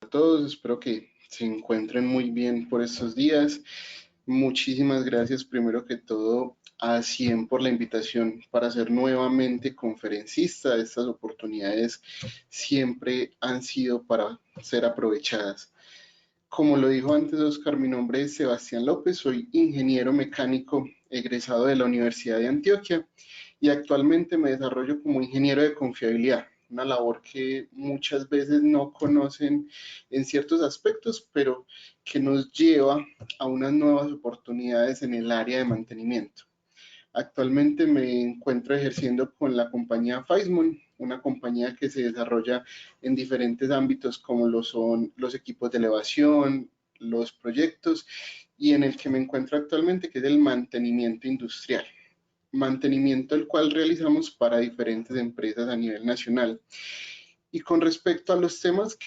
todos, espero que se encuentren muy bien por estos días. Muchísimas gracias primero que todo a Cien por la invitación para ser nuevamente conferencista. Estas oportunidades siempre han sido para ser aprovechadas. Como lo dijo antes Oscar, mi nombre es Sebastián López, soy ingeniero mecánico egresado de la Universidad de Antioquia y actualmente me desarrollo como ingeniero de confiabilidad, una labor que muchas veces no conocen en ciertos aspectos, pero que nos lleva a unas nuevas oportunidades en el área de mantenimiento. Actualmente me encuentro ejerciendo con la compañía Faismon, una compañía que se desarrolla en diferentes ámbitos como lo son los equipos de elevación, los proyectos y en el que me encuentro actualmente, que es el mantenimiento industrial. Mantenimiento el cual realizamos para diferentes empresas a nivel nacional. Y con respecto a los temas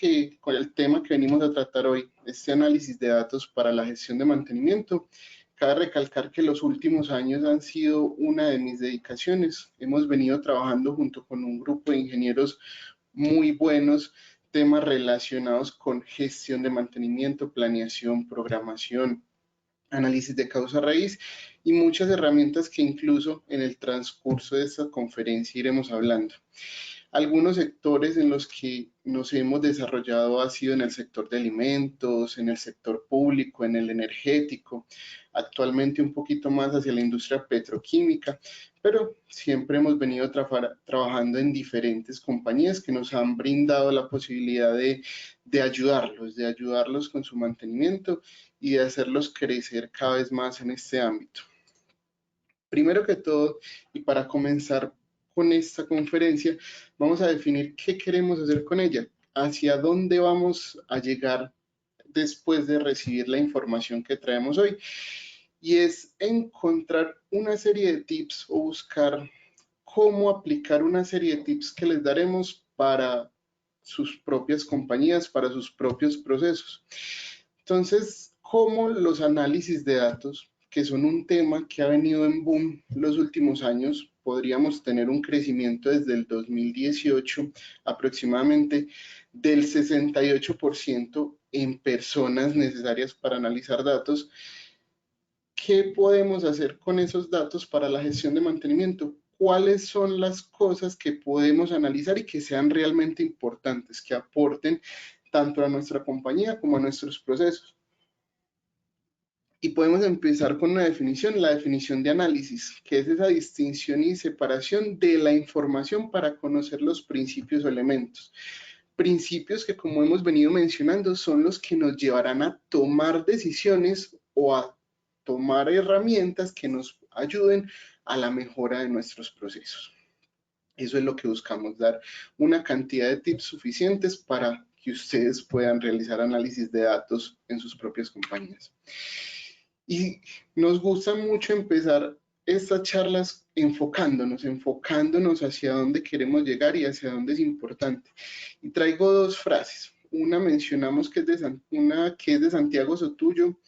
con el tema que venimos a tratar hoy, este análisis de datos para la gestión de mantenimiento, cabe recalcar que los últimos años han sido una de mis dedicaciones. Hemos venido trabajando junto con un grupo de ingenieros muy buenos, temas relacionados con gestión de mantenimiento, planeación, programación, análisis de causa raíz y muchas herramientas que incluso en el transcurso de esta conferencia iremos hablando. Algunos sectores en los que nos hemos desarrollado ha sido en el sector de alimentos, en el sector público, en el energético, actualmente un poquito más hacia la industria petroquímica, pero siempre hemos venido trabajando en diferentes compañías que nos han brindado la posibilidad de ayudarlos con su mantenimiento y de hacerlos crecer cada vez más en este ámbito. Primero que todo, y para comenzar con esta conferencia, vamos a definir qué queremos hacer con ella, hacia dónde vamos a llegar después de recibir la información que traemos hoy. Y es encontrar una serie de tips o buscar cómo aplicar una serie de tips que les daremos para sus propias compañías, para sus propios procesos. Entonces, cómo los análisis de datos, que son un tema que ha venido en boom los últimos años, podríamos tener un crecimiento desde el 2018 aproximadamente del 68% en personas necesarias para analizar datos. ¿Qué podemos hacer con esos datos para la gestión de mantenimiento? ¿Cuáles son las cosas que podemos analizar y que sean realmente importantes, que aporten tanto a nuestra compañía como a nuestros procesos? Y podemos empezar con una definición, la definición de análisis, que es esa distinción y separación de la información para conocer los principios o elementos. Principios que, como hemos venido mencionando, son los que nos llevarán a tomar decisiones o a tomar herramientas que nos ayuden a la mejora de nuestros procesos. Eso es lo que buscamos, dar una cantidad de tips suficientes para que ustedes puedan realizar análisis de datos en sus propias compañías. Y nos gusta mucho empezar estas charlas enfocándonos hacia dónde queremos llegar y hacia dónde es importante. Y traigo dos frases. Una mencionamos que es de Santiago Sotuyo,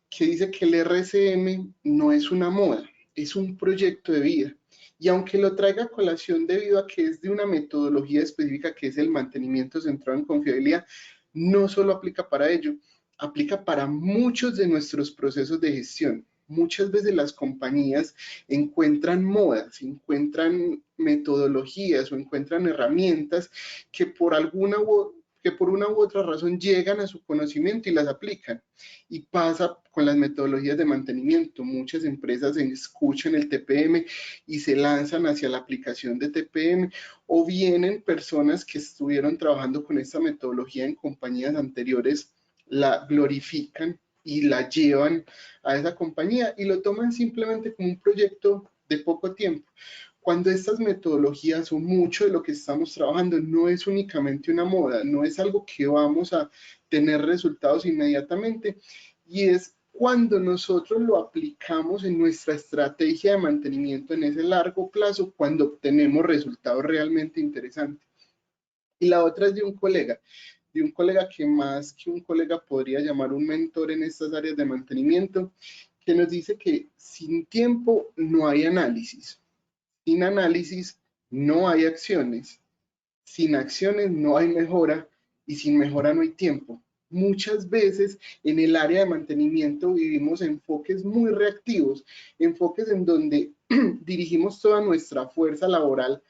que dice que el RCM no es una moda, es un proyecto de vida. Y aunque lo traiga a colación debido a que es de una metodología específica que es el mantenimiento centrado en confiabilidad, no solo aplica para ello, aplica para muchos de nuestros procesos de gestión. Muchas veces las compañías encuentran modas, encuentran metodologías o encuentran herramientas que por una u otra razón llegan a su conocimiento y las aplican. Y pasa con las metodologías de mantenimiento. Muchas empresas escuchan el TPM y se lanzan hacia la aplicación de TPM, o vienen personas que estuvieron trabajando con esta metodología en compañías anteriores, la glorifican y la llevan a esa compañía y lo toman simplemente como un proyecto de poco tiempo. Cuando estas metodologías o mucho de lo que estamos trabajando no es únicamente una moda, no es algo que vamos a tener resultados inmediatamente, y es cuando nosotros lo aplicamos en nuestra estrategia de mantenimiento en ese largo plazo, cuando obtenemos resultados realmente interesantes. Y la otra es de un colega que más que un colega podría llamar un mentor en estas áreas de mantenimiento, que nos dice que sin tiempo no hay análisis. Sin análisis no hay acciones, sin acciones no hay mejora y sin mejora no hay tiempo. Muchas veces en el área de mantenimiento vivimos enfoques muy reactivos, enfoques en donde dirigimos toda nuestra fuerza laboral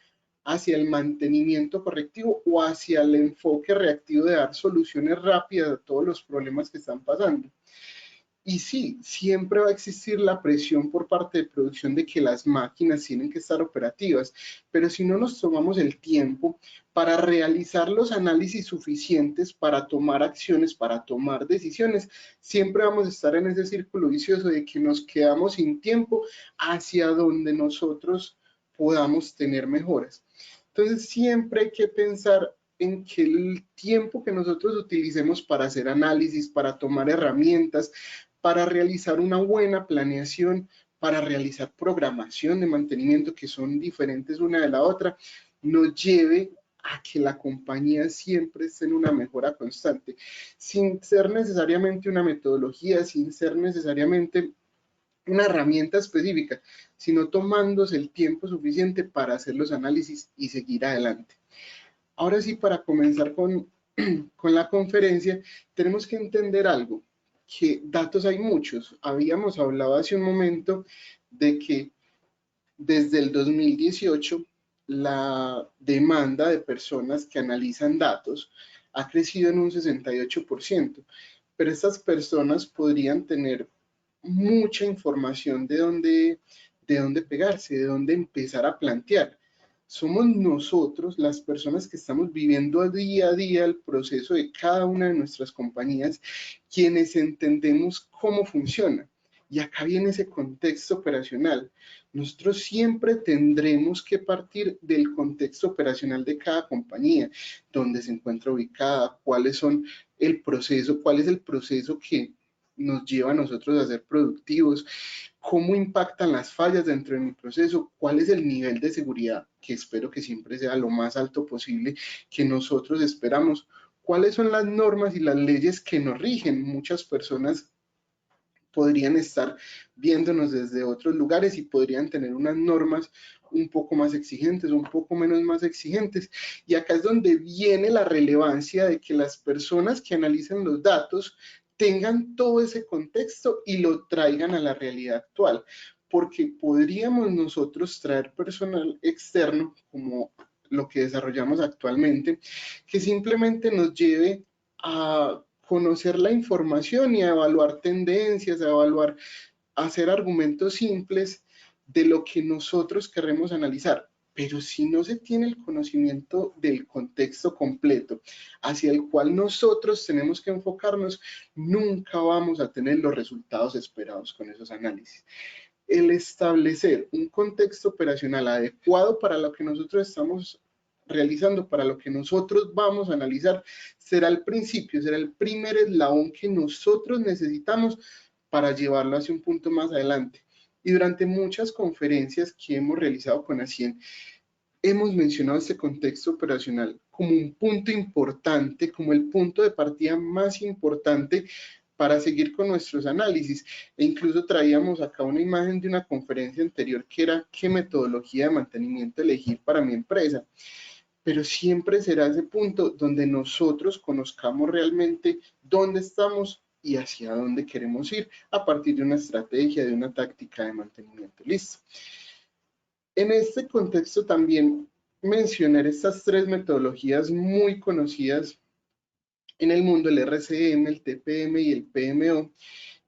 hacia el mantenimiento correctivo o hacia el enfoque reactivo de dar soluciones rápidas a todos los problemas que están pasando. Y sí, siempre va a existir la presión por parte de producción de que las máquinas tienen que estar operativas, pero si no nos tomamos el tiempo para realizar los análisis suficientes para tomar acciones, para tomar decisiones, siempre vamos a estar en ese círculo vicioso de que nos quedamos sin tiempo hacia donde nosotros podamos tener mejoras. Entonces, siempre hay que pensar en que el tiempo que nosotros utilicemos para hacer análisis, para tomar herramientas, para realizar una buena planeación, para realizar programación de mantenimiento, que son diferentes una de la otra, nos lleve a que la compañía siempre esté en una mejora constante, sin ser necesariamente una metodología, sin ser necesariamente una herramienta específica, sino tomándose el tiempo suficiente para hacer los análisis y seguir adelante. Ahora sí, para comenzar con la conferencia, tenemos que entender algo, que datos hay muchos. Habíamos hablado hace un momento de que desde el 2018 la demanda de personas que analizan datos ha crecido en un 68%, pero estas personas podrían tener mucha información de dónde pegarse, de dónde empezar a plantear. Somos nosotros, las personas que estamos viviendo día a día el proceso de cada una de nuestras compañías, quienes entendemos cómo funciona. Y acá viene ese contexto operacional. Nosotros siempre tendremos que partir del contexto operacional de cada compañía, dónde se encuentra ubicada, cuáles son el proceso, cuál es el proceso que nos lleva a nosotros a ser productivos, cómo impactan las fallas dentro de mi proceso, cuál es el nivel de seguridad, que espero que siempre sea lo más alto posible que nosotros esperamos, cuáles son las normas y las leyes que nos rigen. Muchas personas podrían estar viéndonos desde otros lugares y podrían tener unas normas un poco más exigentes, un poco menos más exigentes. Y acá es donde viene la relevancia de que las personas que analizan los datos tengan todo ese contexto y lo traigan a la realidad actual, porque podríamos nosotros traer personal externo, como lo que desarrollamos actualmente, que simplemente nos lleve a conocer la información y a evaluar tendencias, a evaluar, a hacer argumentos simples de lo que nosotros queremos analizar. Pero si no se tiene el conocimiento del contexto completo hacia el cual nosotros tenemos que enfocarnos, nunca vamos a tener los resultados esperados con esos análisis. El establecer un contexto operacional adecuado para lo que nosotros estamos realizando, para lo que nosotros vamos a analizar, será el principio, será el primer eslabón que nosotros necesitamos para llevarlo hacia un punto más adelante. Y durante muchas conferencias que hemos realizado con ACIEN, hemos mencionado este contexto operacional como un punto importante, como el punto de partida más importante para seguir con nuestros análisis. E incluso traíamos acá una imagen de una conferencia anterior que era qué metodología de mantenimiento elegir para mi empresa. Pero siempre será ese punto donde nosotros conozcamos realmente dónde estamos y hacia dónde queremos ir a partir de una estrategia, de una táctica de mantenimiento. Listo. En este contexto también mencionar estas tres metodologías muy conocidas en el mundo, el RCM, el TPM y el PMO,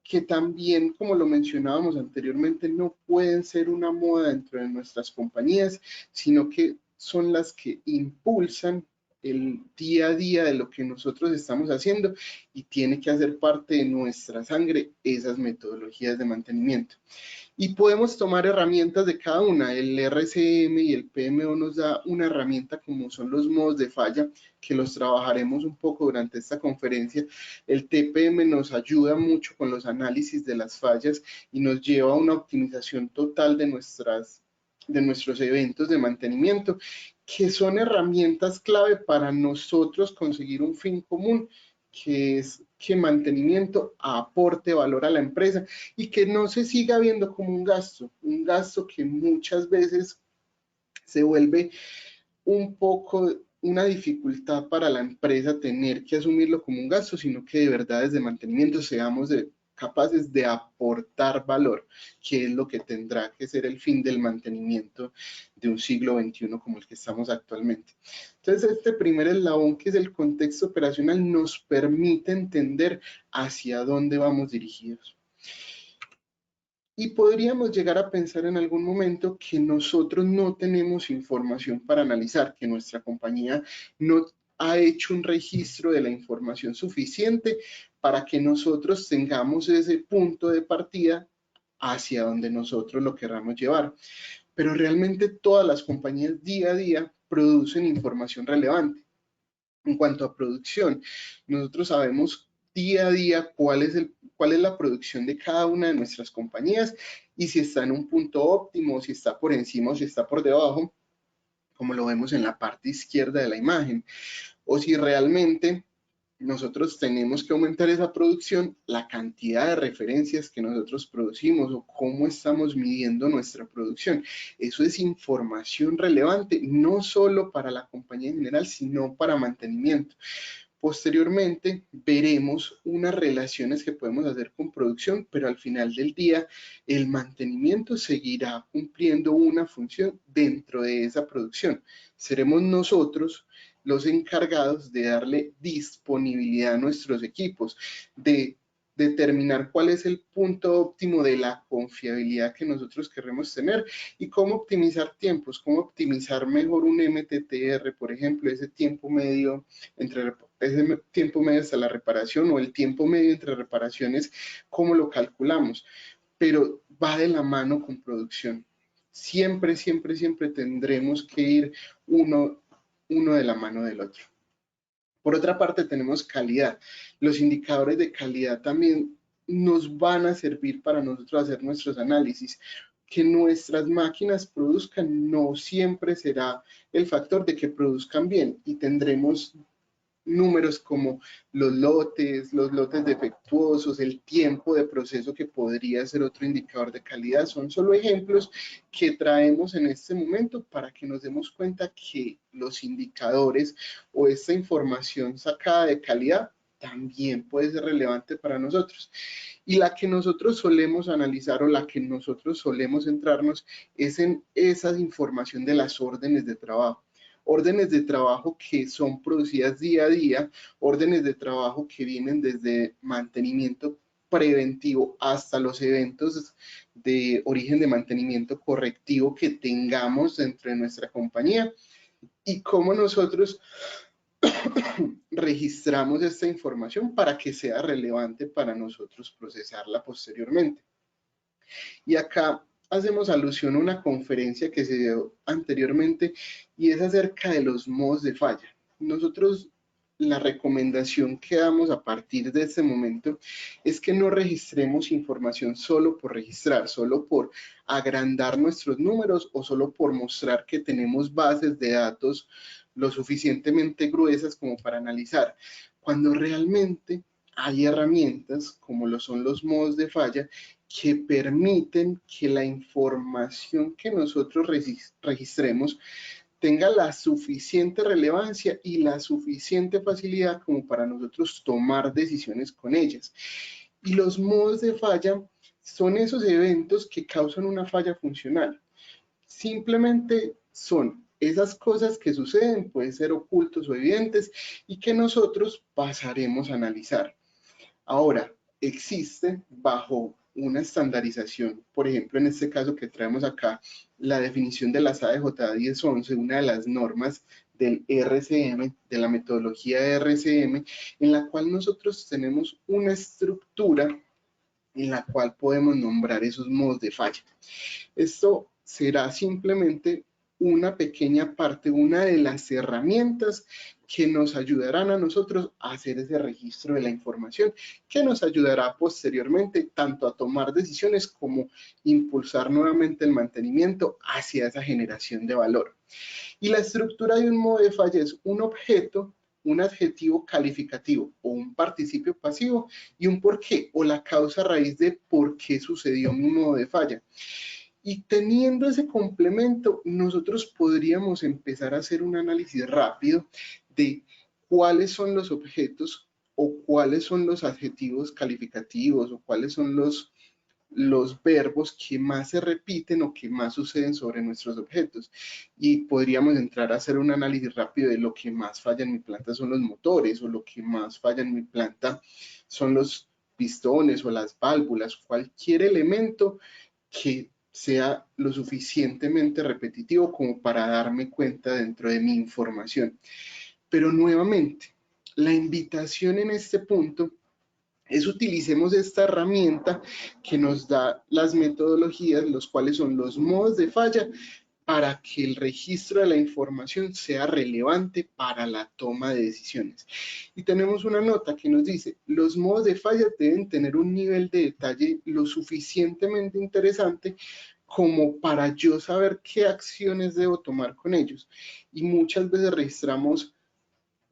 que también, como lo mencionábamos anteriormente, no pueden ser una moda dentro de nuestras compañías, sino que son las que impulsan el día a día de lo que nosotros estamos haciendo y tiene que hacer parte de nuestra sangre esas metodologías de mantenimiento. Y podemos tomar herramientas de cada una. El RCM y el PMO nos da una herramienta como son los modos de falla, que los trabajaremos un poco durante esta conferencia. El TPM nos ayuda mucho con los análisis de las fallas y nos lleva a una optimización total de nuestros eventos de mantenimiento, que son herramientas clave para nosotros conseguir un fin común, que es que mantenimiento aporte valor a la empresa y que no se siga viendo como un gasto que muchas veces se vuelve un poco una dificultad para la empresa tener que asumirlo como un gasto, sino que de verdad desde mantenimiento seamos capaces de aportar valor, que es lo que tendrá que ser el fin del mantenimiento de un siglo XXI como el que estamos actualmente. Entonces, este primer eslabón, que es el contexto operacional, nos permite entender hacia dónde vamos dirigidos. Y podríamos llegar a pensar en algún momento que nosotros no tenemos información para analizar, que nuestra compañía no ha hecho un registro de la información suficiente para que nosotros tengamos ese punto de partida hacia donde nosotros lo querramos llevar. Pero realmente todas las compañías día a día producen información relevante. En cuanto a producción, nosotros sabemos día a día cuál es la producción de cada una de nuestras compañías y si está en un punto óptimo, si está por encima o si está por debajo, como lo vemos en la parte izquierda de la imagen, o si realmente nosotros tenemos que aumentar esa producción, la cantidad de referencias que nosotros producimos o cómo estamos midiendo nuestra producción. Eso es información relevante, no solo para la compañía en general, sino para mantenimiento. Posteriormente veremos unas relaciones que podemos hacer con producción, pero al final del día el mantenimiento seguirá cumpliendo una función dentro de esa producción. Seremos nosotros los encargados de darle disponibilidad a nuestros equipos, de determinar cuál es el punto óptimo de la confiabilidad que nosotros queremos tener y cómo optimizar tiempos, cómo optimizar mejor un MTTR, por ejemplo, ese tiempo medio hasta la reparación o el tiempo medio entre reparaciones, cómo lo calculamos, pero va de la mano con producción. Siempre, siempre, siempre tendremos que ir uno de la mano del otro. Por otra parte, tenemos calidad. Los indicadores de calidad también nos van a servir para nosotros hacer nuestros análisis. Que nuestras máquinas produzcan no siempre será el factor de que produzcan bien y tendremos números como los lotes defectuosos, el tiempo de proceso que podría ser otro indicador de calidad. Son solo ejemplos que traemos en este momento para que nos demos cuenta que los indicadores o esta información sacada de calidad también puede ser relevante para nosotros. Y la que nosotros solemos analizar o la que nosotros solemos centrarnos es en esa información de las órdenes de trabajo. Órdenes de trabajo que son producidas día a día, órdenes de trabajo que vienen desde mantenimiento preventivo hasta los eventos de origen de mantenimiento correctivo que tengamos dentro de nuestra compañía y cómo nosotros registramos esta información para que sea relevante para nosotros procesarla posteriormente. Y acá hacemos alusión a una conferencia que se dio anteriormente y es acerca de los modos de falla. Nosotros la recomendación que damos a partir de este momento es que no registremos información solo por registrar, solo por agrandar nuestros números o solo por mostrar que tenemos bases de datos lo suficientemente gruesas como para analizar, cuando realmente hay herramientas como lo son los modos de falla que permiten que la información que nosotros registremos tenga la suficiente relevancia y la suficiente facilidad como para nosotros tomar decisiones con ellas. Y los modos de falla son esos eventos que causan una falla funcional. Simplemente son esas cosas que suceden, pueden ser ocultos o evidentes, y que nosotros pasaremos a analizar. Ahora, existe bajo una estandarización, por ejemplo, en este caso que traemos acá, la definición de la SAE-J 1011, una de las normas del RCM, de la metodología de RCM, en la cual nosotros tenemos una estructura en la cual podemos nombrar esos modos de falla. Esto será simplemente una pequeña parte, una de las herramientas que nos ayudarán a nosotros a hacer ese registro de la información, que nos ayudará posteriormente tanto a tomar decisiones como impulsar nuevamente el mantenimiento hacia esa generación de valor. Y la estructura de un modo de falla es un objeto, un adjetivo calificativo o un participio pasivo y un por qué o la causa raíz de por qué sucedió mi modo de falla. Y teniendo ese complemento, nosotros podríamos empezar a hacer un análisis rápido de cuáles son los objetos o cuáles son los adjetivos calificativos o cuáles son los verbos que más se repiten o que más suceden sobre nuestros objetos. Y podríamos entrar a hacer un análisis rápido de lo que más falla en mi planta son los motores, o lo que más falla en mi planta son los pistones o las válvulas, cualquier elemento que sea lo suficientemente repetitivo como para darme cuenta dentro de mi información. Pero nuevamente, la invitación en este punto es utilicemos esta herramienta que nos da las metodologías, los cuales son los modos de falla, para que el registro de la información sea relevante para la toma de decisiones. Y tenemos una nota que nos dice, los modos de falla deben tener un nivel de detalle lo suficientemente interesante como para yo saber qué acciones debo tomar con ellos. Y muchas veces registramos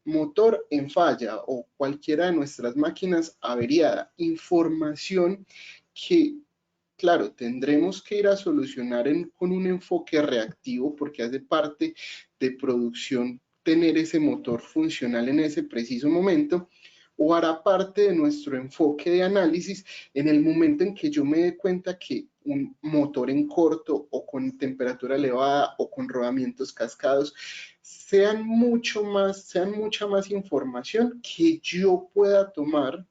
motor en falla o cualquiera de nuestras máquinas averiada, información que, claro, tendremos que ir a solucionar con un enfoque reactivo porque hace parte de producción tener ese motor funcional en ese preciso momento, o hará parte de nuestro enfoque de análisis en el momento en que yo me dé cuenta que un motor en corto o con temperatura elevada o con rodamientos cascados sean mucha más información que yo pueda tomar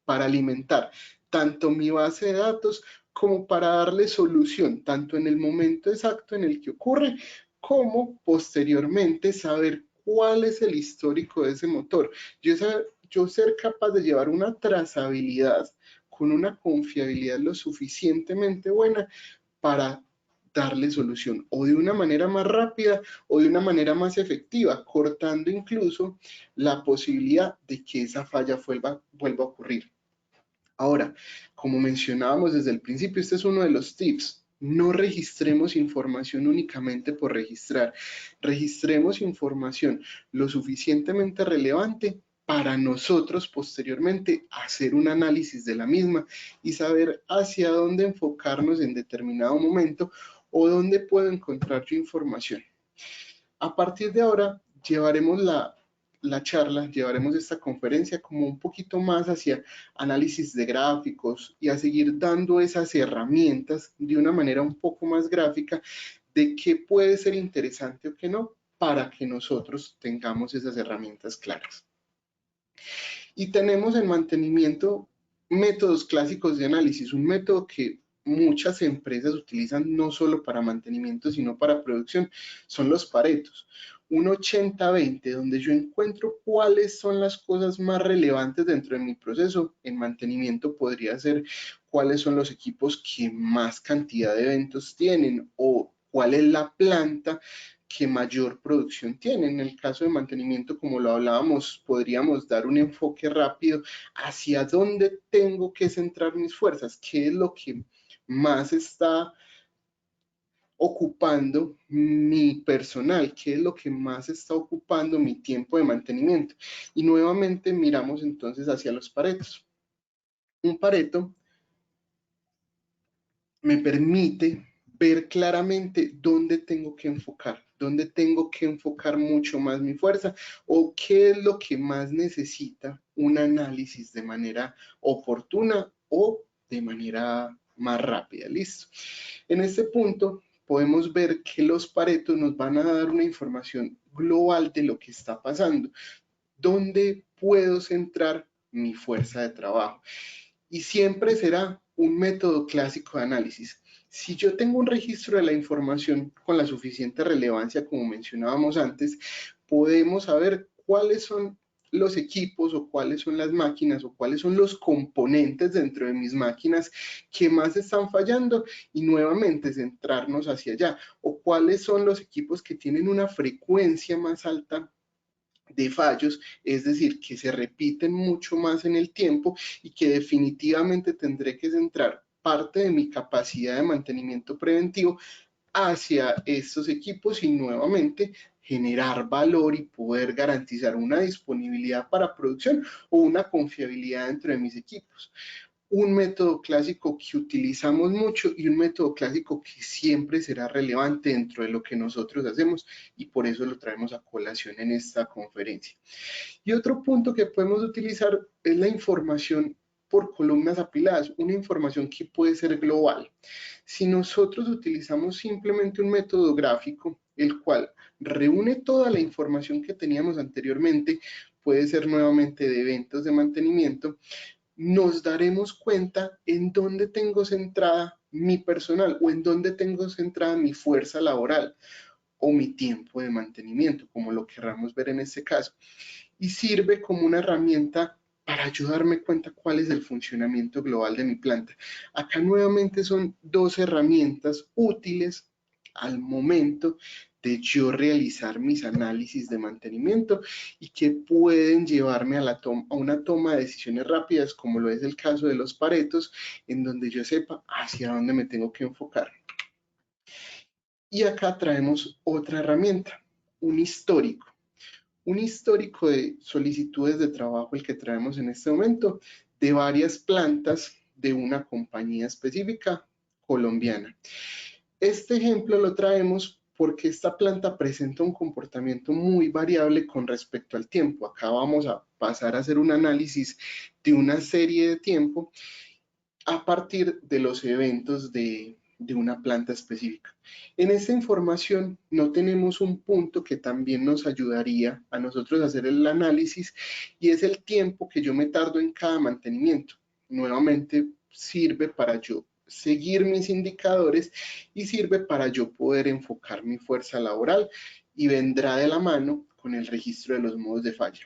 para alimentar tanto mi base de datos como para darle solución, tanto en el momento exacto en el que ocurre, como posteriormente saber cuál es el histórico de ese motor. Yo ser capaz de llevar una trazabilidad con una confiabilidad lo suficientemente buena para darle solución o de una manera más rápida o de una manera más efectiva, cortando incluso la posibilidad de que esa falla vuelva a ocurrir. Ahora, como mencionábamos desde el principio, este es uno de los tips. No registremos información únicamente por registrar. Registremos información lo suficientemente relevante para nosotros posteriormente hacer un análisis de la misma y saber hacia dónde enfocarnos en determinado momento o dónde puedo encontrar yo información. A partir de ahora, llevaremos la charla, llevaremos esta conferencia como un poquito más hacia análisis de gráficos y a seguir dando esas herramientas de una manera un poco más gráfica de qué puede ser interesante o qué no, para que nosotros tengamos esas herramientas claras. Y tenemos en mantenimiento métodos clásicos de análisis, un método que muchas empresas utilizan no solo para mantenimiento, sino para producción, son los paretos. Un 80-20, donde yo encuentro cuáles son las cosas más relevantes dentro de mi proceso. En mantenimiento podría ser cuáles son los equipos que más cantidad de eventos tienen o cuál es la planta que mayor producción tiene. En el caso de mantenimiento, como lo hablábamos, podríamos dar un enfoque rápido hacia dónde tengo que centrar mis fuerzas, qué es lo que más está ocupando mi personal, qué es lo que más está ocupando mi tiempo de mantenimiento. Y nuevamente miramos entonces hacia los paretos. Un pareto me permite ver claramente dónde tengo que enfocar mucho más mi fuerza o qué es lo que más necesita un análisis de manera oportuna o de manera más rápida. Listo. En este punto podemos ver que los paretos nos van a dar una información global de lo que está pasando, dónde puedo centrar mi fuerza de trabajo. Y siempre será un método clásico de análisis. Si yo tengo un registro de la información con la suficiente relevancia, como mencionábamos antes, podemos saber cuáles son los equipos o cuáles son las máquinas o cuáles son los componentes dentro de mis máquinas que más están fallando y nuevamente centrarnos hacia allá, o cuáles son los equipos que tienen una frecuencia más alta de fallos, es decir, que se repiten mucho más en el tiempo y que definitivamente tendré que centrar parte de mi capacidad de mantenimiento preventivo hacia estos equipos y nuevamente generar valor y poder garantizar una disponibilidad para producción o una confiabilidad dentro de mis equipos. un método clásico que utilizamos mucho y un método clásico que siempre será relevante dentro de lo que nosotros hacemos y por eso lo traemos a colación en esta conferencia. Y otro punto que podemos utilizar es la información por columnas apiladas, una información que puede ser global. Si nosotros utilizamos simplemente un método gráfico, el cual reúne toda la información que teníamos anteriormente, puede ser nuevamente de eventos de mantenimiento, nos daremos cuenta en dónde tengo centrada mi personal o en dónde tengo centrada mi fuerza laboral o mi tiempo de mantenimiento, como lo querramos ver en este caso. Y sirve como una herramienta para ayudarme cuenta cuál es el funcionamiento global de mi planta. Acá nuevamente son dos herramientas útiles al momento de yo realizar mis análisis de mantenimiento y que pueden llevarme a una toma de decisiones rápidas, como lo es el caso de los paretos, en donde yo sepa hacia dónde me tengo que enfocar. Y acá traemos otra herramienta, un histórico. Un histórico de solicitudes de trabajo, el que traemos en este momento, de varias plantas de una compañía específica colombiana. Este ejemplo lo traemos porque esta planta presenta un comportamiento muy variable con respecto al tiempo. Acá vamos a pasar a hacer un análisis de una serie de tiempo a partir de los eventos de una planta específica. En esta información no tenemos un punto que también nos ayudaría a nosotros a hacer el análisis y es el tiempo que yo me tardo en cada mantenimiento. Nuevamente sirve para yo seguir mis indicadores y sirve para yo poder enfocar mi fuerza laboral y vendrá de la mano con el registro de los modos de falla.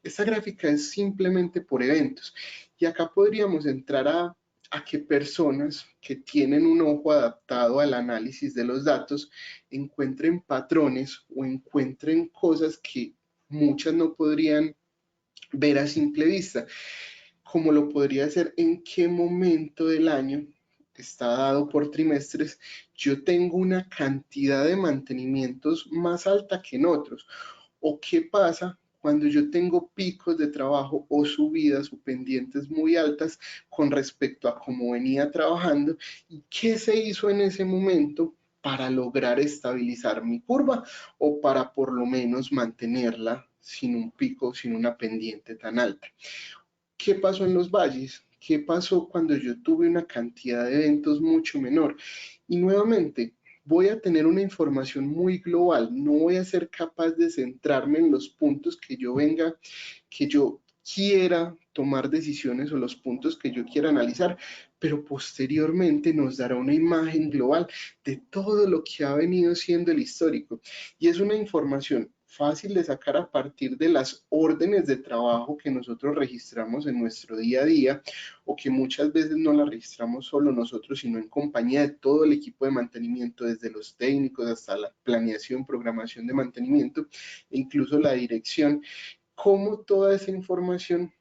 Esta gráfica es simplemente por eventos y acá podríamos entrar a que personas que tienen un ojo adaptado al análisis de los datos encuentren patrones o encuentren cosas que muchas no podrían ver a simple vista, como lo podría ser en qué momento del año está dado por trimestres, yo tengo una cantidad de mantenimientos más alta que en otros, o qué pasa cuando yo tengo picos de trabajo o subidas o pendientes muy altas con respecto a cómo venía trabajando y qué se hizo en ese momento para lograr estabilizar mi curva o para por lo menos mantenerla sin un pico, sin una pendiente tan alta. ¿Qué pasó en los valles? ¿Qué pasó cuando yo tuve una cantidad de eventos mucho menor? Y nuevamente, voy a tener una información muy global, no voy a ser capaz de centrarme en los puntos que yo venga, que yo quiera tomar decisiones o los puntos que yo quiera analizar, pero posteriormente nos dará una imagen global de todo lo que ha venido siendo el histórico. Y es una información fácil de sacar a partir de las órdenes de trabajo que nosotros registramos en nuestro día a día o que muchas veces no las registramos solo nosotros, sino en compañía de todo el equipo de mantenimiento, desde los técnicos hasta la planeación, programación de mantenimiento e incluso la dirección, cómo toda esa información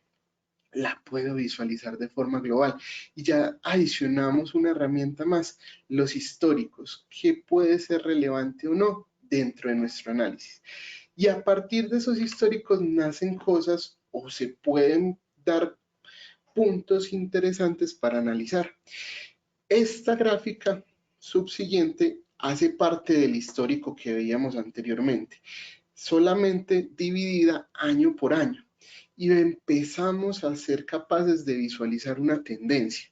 la puedo visualizar de forma global. Y ya adicionamos una herramienta más, los históricos, qué puede ser relevante o no dentro de nuestro análisis. Y a partir de esos históricos nacen cosas o se pueden dar puntos interesantes para analizar. Esta gráfica subsiguiente hace parte del histórico que veíamos anteriormente, solamente dividida año por año. Y empezamos a ser capaces de visualizar una tendencia.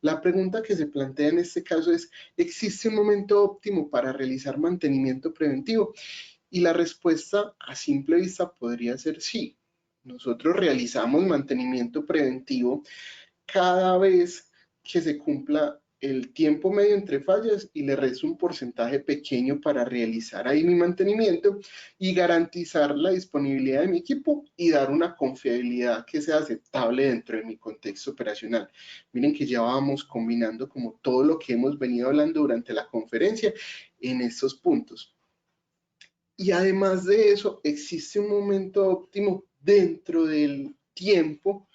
La pregunta que se plantea en este caso es, ¿existe un momento óptimo para realizar mantenimiento preventivo? Y la respuesta a simple vista podría ser sí. Nosotros realizamos mantenimiento preventivo cada vez que se cumpla el tiempo medio entre fallas y le resta un porcentaje pequeño para realizar ahí mi mantenimiento y garantizar la disponibilidad de mi equipo y dar una confiabilidad que sea aceptable dentro de mi contexto operacional. Miren que ya vamos combinando como todo lo que hemos venido hablando durante la conferencia en estos puntos. Y además de eso, existe un momento óptimo dentro del tiempo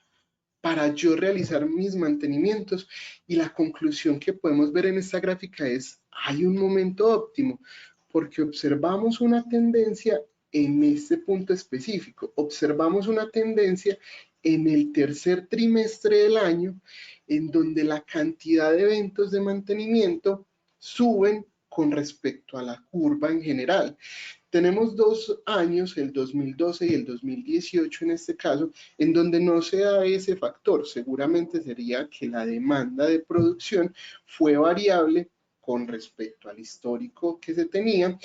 para yo realizar mis mantenimientos. Y la conclusión que podemos ver en esta gráfica es, hay un momento óptimo, porque observamos una tendencia en este punto específico, observamos una tendencia en el tercer trimestre del año, en donde la cantidad de eventos de mantenimiento suben con respecto a la curva en general. Tenemos 2 años, el 2012 y el 2018 en este caso, en donde no se da ese factor. Seguramente sería que la demanda de producción fue variable con respecto al histórico que se tenía,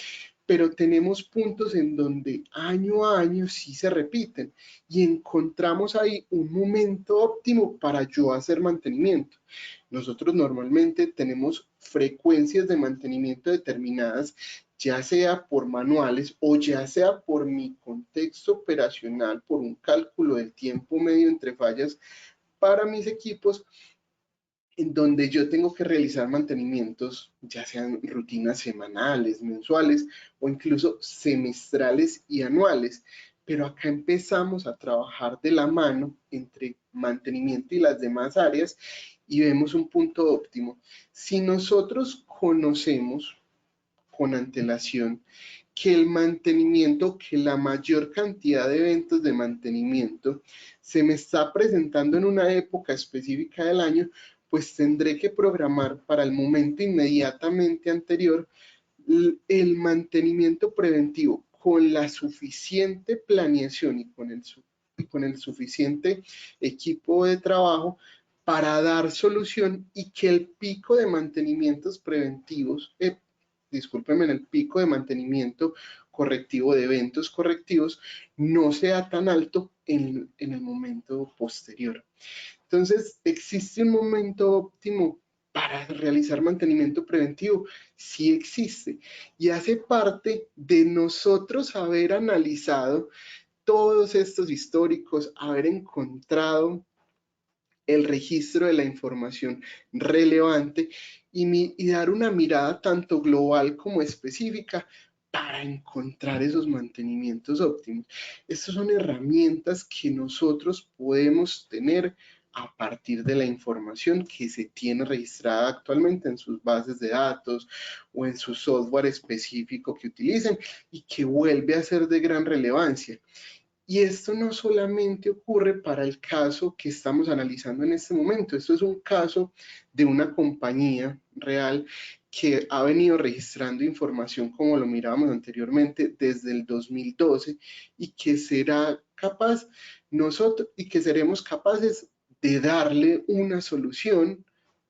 pero tenemos puntos en donde año a año sí se repiten y encontramos ahí un momento óptimo para yo hacer mantenimiento. Nosotros normalmente tenemos frecuencias de mantenimiento determinadas, ya sea por manuales o ya sea por mi contexto operacional, por un cálculo del tiempo medio entre fallas para mis equipos, en donde yo tengo que realizar mantenimientos, ya sean rutinas semanales, mensuales o incluso semestrales y anuales. Pero acá empezamos a trabajar de la mano entre mantenimiento y las demás áreas y vemos un punto óptimo. Si nosotros conocemos con antelación que el mantenimiento, que la mayor cantidad de eventos de mantenimiento se me está presentando en una época específica del año, pues tendré que programar para el momento inmediatamente anterior el mantenimiento preventivo con la suficiente planeación y con el suficiente equipo de trabajo para dar solución y que el pico de mantenimientos preventivos, discúlpenme, en el pico de mantenimiento correctivo de eventos correctivos no sea tan alto en el momento posterior. Entonces, ¿existe un momento óptimo para realizar mantenimiento preventivo? Sí existe y hace parte de nosotros haber analizado todos estos históricos, haber encontrado el registro de la información relevante y dar una mirada tanto global como específica para encontrar esos mantenimientos óptimos. Estas son herramientas que nosotros podemos tener a partir de la información que se tiene registrada actualmente en sus bases de datos o en su software específico que utilicen y que vuelve a ser de gran relevancia. Y esto no solamente ocurre para el caso que estamos analizando en este momento, esto es un caso de una compañía real que ha venido registrando información, como lo mirábamos anteriormente, desde el 2012 y que será capaz nosotros y que seremos capaces de darle una solución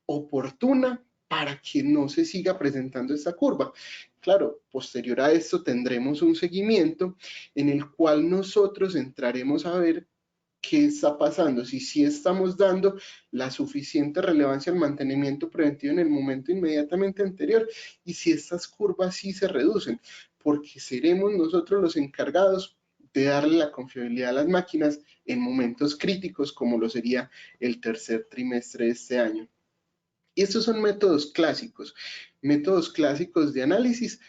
oportuna para que no se siga presentando esta curva. Claro, posterior a esto tendremos un seguimiento en el cual nosotros entraremos a ver qué está pasando, si sí estamos dando la suficiente relevancia al mantenimiento preventivo en el momento inmediatamente anterior y si estas curvas sí se reducen, porque seremos nosotros los encargados de darle la confiabilidad a las máquinas en momentos críticos como lo sería el tercer trimestre de este año. Y estos son métodos clásicos de análisis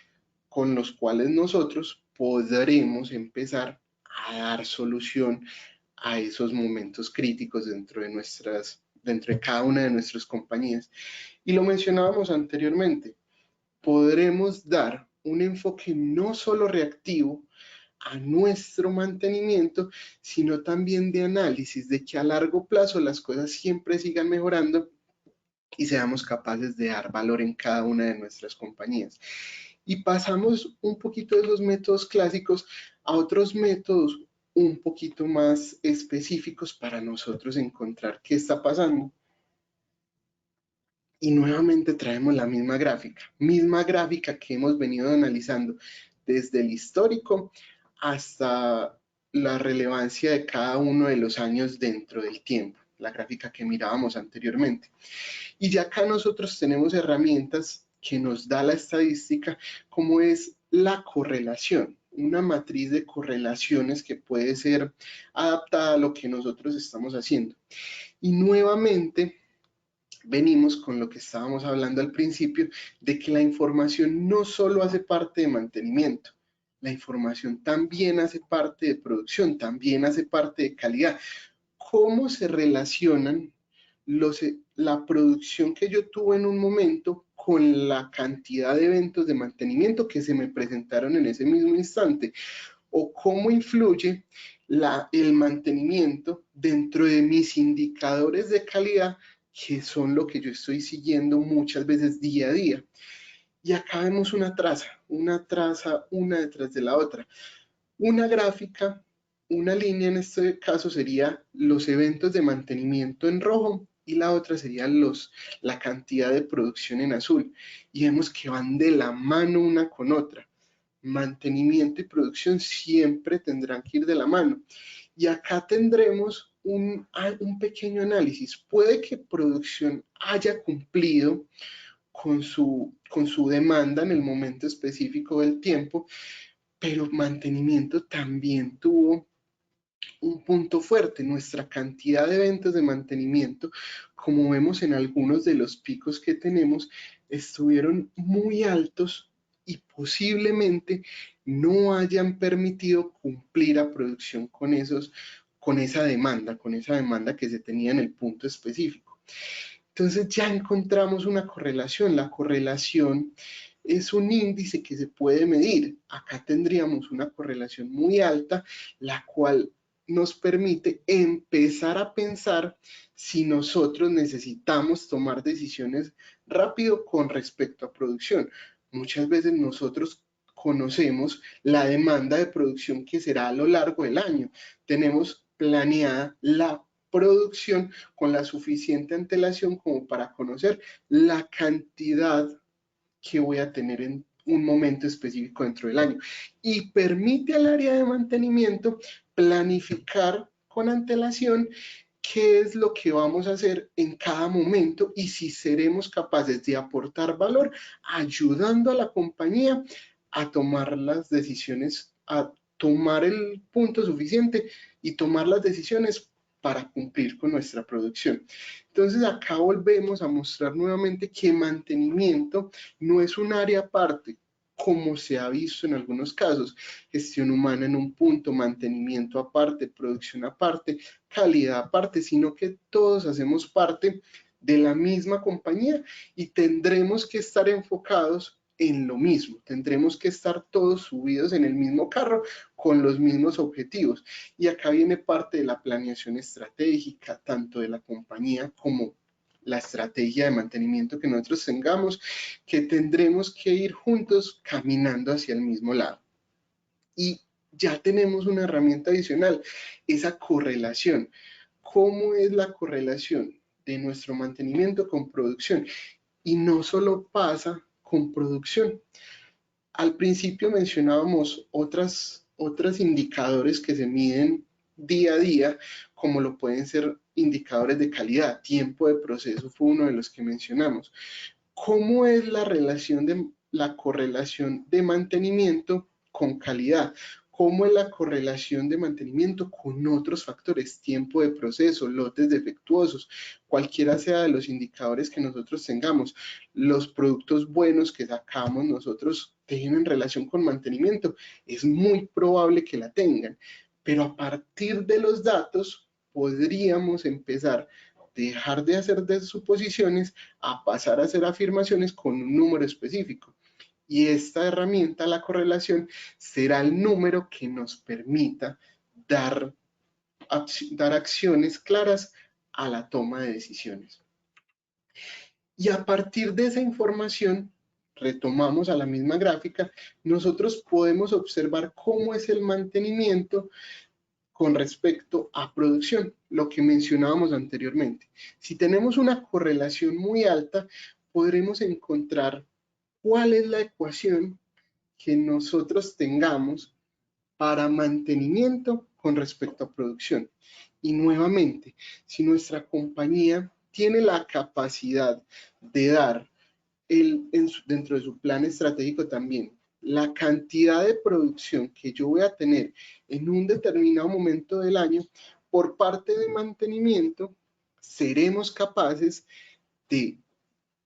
con los cuales nosotros podremos empezar a dar solución a esos momentos críticos dentro de cada una de nuestras compañías. Y lo mencionábamos anteriormente, podremos dar un enfoque no solo reactivo a nuestro mantenimiento, sino también de análisis, de que a largo plazo las cosas siempre sigan mejorando y seamos capaces de dar valor en cada una de nuestras compañías. Y pasamos un poquito de esos métodos clásicos a otros métodos un poquito más específicos para nosotros encontrar qué está pasando. Y nuevamente traemos la misma gráfica que hemos venido analizando desde el histórico hasta la relevancia de cada uno de los años dentro del tiempo, la gráfica que mirábamos anteriormente. Y ya acá nosotros tenemos herramientas que nos da la estadística, como es la correlación, una matriz de correlaciones que puede ser adaptada a lo que nosotros estamos haciendo. Y nuevamente venimos con lo que estábamos hablando al principio, de que la información no solo hace parte de mantenimiento, la información también hace parte de producción, también hace parte de calidad. ¿Cómo se relacionan la producción que yo tuve en un momento con la cantidad de eventos de mantenimiento que se me presentaron en ese mismo instante? ¿O cómo influye el mantenimiento dentro de mis indicadores de calidad, que son lo que yo estoy siguiendo muchas veces día a día. Y acá vemos una traza una detrás de la otra. Una gráfica, una línea en este caso sería los eventos de mantenimiento en rojo y la otra sería la cantidad de producción en azul. Y vemos que van de la mano una con otra. Mantenimiento y producción siempre tendrán que ir de la mano. Y acá tendremos un pequeño análisis. Puede que producción haya cumplido con su demanda en el momento específico del tiempo, pero mantenimiento también tuvo un punto fuerte. Nuestra cantidad de eventos de mantenimiento, como vemos en algunos de los picos que tenemos, estuvieron muy altos y posiblemente no hayan permitido cumplir a producción con esa demanda que se tenía en el punto específico. Entonces ya encontramos una correlación. La correlación es un índice que se puede medir. Acá tendríamos una correlación muy alta, la cual nos permite empezar a pensar si nosotros necesitamos tomar decisiones rápido con respecto a producción. Muchas veces nosotros conocemos la demanda de producción que será a lo largo del año. Tenemos planeada la producción con la suficiente antelación como para conocer la cantidad que voy a tener en un momento específico dentro del año. Y permite al área de mantenimiento planificar con antelación qué es lo que vamos a hacer en cada momento y si seremos capaces de aportar valor ayudando a la compañía a tomar las decisiones, a tomar el punto suficiente y tomar las decisiones para cumplir con nuestra producción. Entonces acá volvemos a mostrar nuevamente que mantenimiento no es un área aparte, como se ha visto en algunos casos, gestión humana en un punto, mantenimiento aparte, producción aparte, calidad aparte, sino que todos hacemos parte de la misma compañía y tendremos que estar enfocados en lo mismo, tendremos que estar todos subidos en el mismo carro con los mismos objetivos. Y acá viene parte de la planeación estratégica, tanto de la compañía como la estrategia de mantenimiento que nosotros tengamos, que tendremos que ir juntos caminando hacia el mismo lado. Y ya tenemos una herramienta adicional, esa correlación. ¿Cómo es la correlación de nuestro mantenimiento con producción? Y no solo pasa con producción. Al principio mencionábamos otros indicadores que se miden día a día, como lo pueden ser indicadores de calidad. Tiempo de proceso fue uno de los que mencionamos. ¿Cómo es la correlación de mantenimiento con calidad? ¿Cómo es la correlación de mantenimiento con otros factores? Tiempo de proceso, lotes defectuosos, cualquiera sea de los indicadores que nosotros tengamos. Los productos buenos que sacamos nosotros tienen relación con mantenimiento. Es muy probable que la tengan, pero a partir de los datos podríamos empezar dejar de hacer de suposiciones a pasar a hacer afirmaciones con un número específico. Y esta herramienta, la correlación, será el número que nos permita dar acciones claras a la toma de decisiones. Y a partir de esa información, retomamos a la misma gráfica, nosotros podemos observar cómo es el mantenimiento con respecto a producción, lo que mencionábamos anteriormente. Si tenemos una correlación muy alta, podremos encontrar cuál es la ecuación que nosotros tengamos para mantenimiento con respecto a producción. Y nuevamente, si nuestra compañía tiene la capacidad de dar dentro de su plan estratégico también la cantidad de producción que yo voy a tener en un determinado momento del año por parte de mantenimiento, seremos capaces de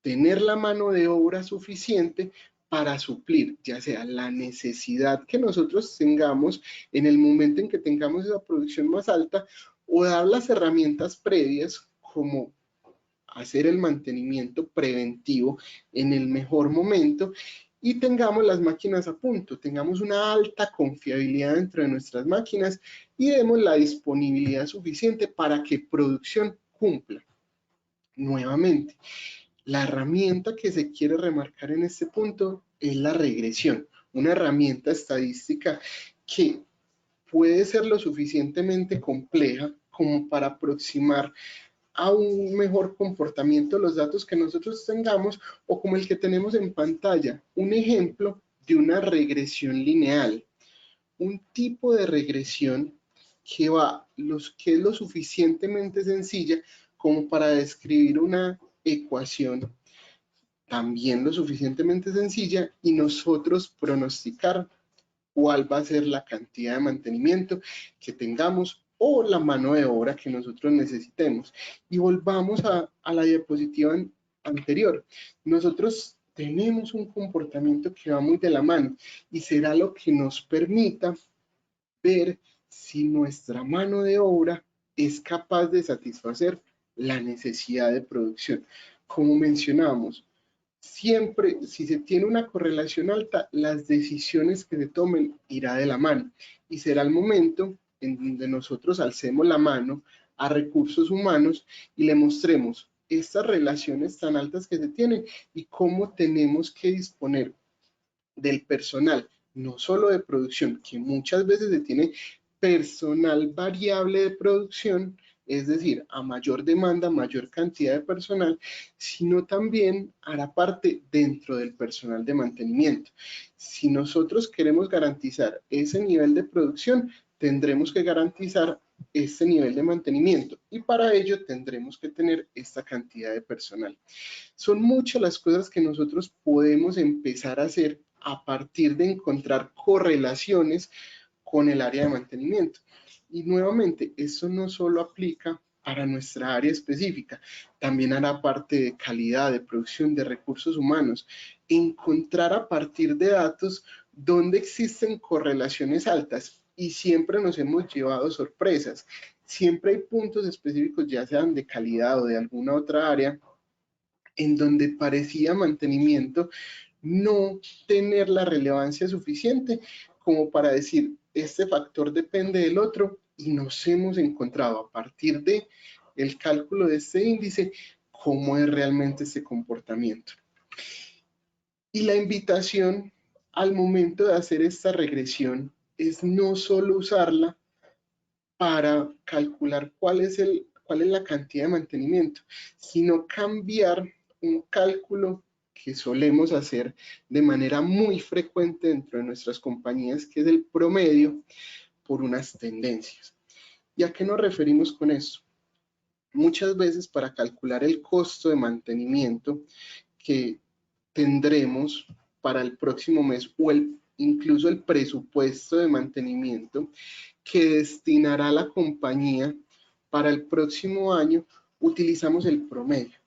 tener la mano de obra suficiente para suplir ya sea la necesidad que nosotros tengamos en el momento en que tengamos esa producción más alta o dar las herramientas previas como hacer el mantenimiento preventivo en el mejor momento y tengamos las máquinas a punto, tengamos una alta confiabilidad dentro de nuestras máquinas y demos la disponibilidad suficiente para que producción cumpla. Nuevamente, la herramienta que se quiere remarcar en este punto es la regresión, una herramienta estadística que puede ser lo suficientemente compleja como para aproximar a un mejor comportamiento los datos que nosotros tengamos, o como el que tenemos en pantalla, un ejemplo de una regresión lineal, un tipo de regresión que es lo suficientemente sencilla como para describir una ecuación también lo suficientemente sencilla y nosotros pronosticar cuál va a ser la cantidad de mantenimiento que tengamos o la mano de obra que nosotros necesitemos. Y volvamos a la diapositiva anterior. Nosotros tenemos un comportamiento que va muy de la mano y será lo que nos permita ver si nuestra mano de obra es capaz de satisfacer la necesidad de producción. Como mencionábamos, siempre, si se tiene una correlación alta, las decisiones que se tomen irá de la mano y será el momento en donde nosotros alcemos la mano a recursos humanos y le mostremos estas relaciones tan altas que se tienen y cómo tenemos que disponer del personal, no solo de producción, que muchas veces se tiene personal variable de producción, es decir, a mayor demanda, mayor cantidad de personal, sino también hará parte dentro del personal de mantenimiento. Si nosotros queremos garantizar ese nivel de producción, tendremos que garantizar este nivel de mantenimiento y para ello tendremos que tener esta cantidad de personal. Son muchas las cosas que nosotros podemos empezar a hacer a partir de encontrar correlaciones con el área de mantenimiento. Y nuevamente, eso no solo aplica para nuestra área específica, también hará parte de calidad, de producción, de recursos humanos. Encontrar a partir de datos donde existen correlaciones altas y siempre nos hemos llevado sorpresas. Siempre hay puntos específicos, ya sean de calidad o de alguna otra área, en donde parecía mantenimiento no tener la relevancia suficiente como para decir, este factor depende del otro y nos hemos encontrado a partir de el cálculo de este índice cómo es realmente este comportamiento. Y la invitación al momento de hacer esta regresión es no solo usarla para calcular cuál es la cantidad de mantenimiento, sino cambiar un cálculo que solemos hacer de manera muy frecuente dentro de nuestras compañías, que es el promedio, por unas tendencias. ¿Y a qué nos referimos con eso? Muchas veces para calcular el costo de mantenimiento que tendremos para el próximo mes o incluso el presupuesto de mantenimiento que destinará la compañía para el próximo año, utilizamos el promedio.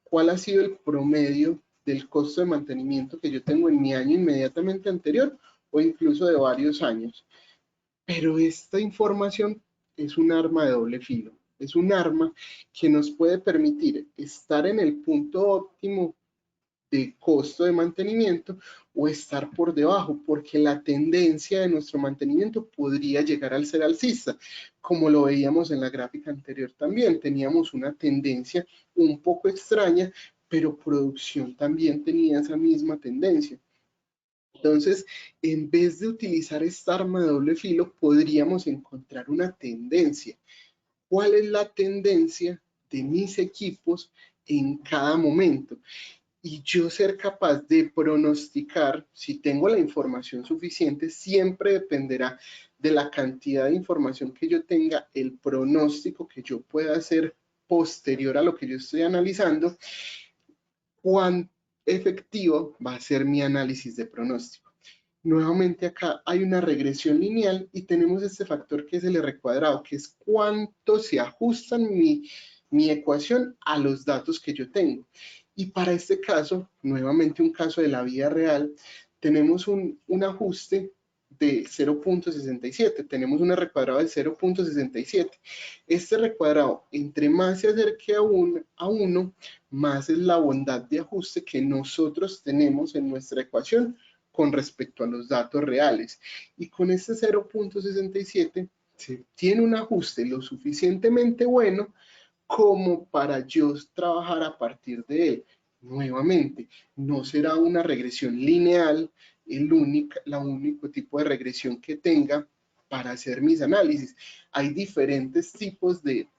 ¿Cuál ha sido el promedio del costo de mantenimiento que yo tengo en mi año inmediatamente anterior o incluso de varios años? Pero esta información es un arma de doble filo. Es un arma que nos puede permitir estar en el punto óptimo de costo de mantenimiento o estar por debajo, porque la tendencia de nuestro mantenimiento podría llegar al ser alcista, como lo veíamos en la gráfica anterior también. Teníamos una tendencia un poco extraña, pero producción también tenía esa misma tendencia. Entonces, en vez de utilizar esta arma de doble filo, podríamos encontrar una tendencia. ¿Cuál es la tendencia de mis equipos en cada momento? Y yo ser capaz de pronosticar, si tengo la información suficiente, siempre dependerá de la cantidad de información que yo tenga, el pronóstico que yo pueda hacer posterior a lo que yo estoy analizando, cuán efectivo va a ser mi análisis de pronóstico. Nuevamente acá hay una regresión lineal y tenemos este factor que es el R cuadrado, que es cuánto se ajustan mi ecuación a los datos que yo tengo. Y para este caso, nuevamente un caso de la vida real, tenemos un ajuste de 0.67. Tenemos un R cuadrado de 0.67. Este R cuadrado, entre más se acerque a 1, más es la bondad de ajuste que nosotros tenemos en nuestra ecuación con respecto a los datos reales. Y con este 0.67 se tiene un ajuste lo suficientemente bueno como para yo trabajar a partir de él. Nuevamente, no será una regresión lineal la único tipo de regresión que tenga para hacer mis análisis. Hay diferentes tipos de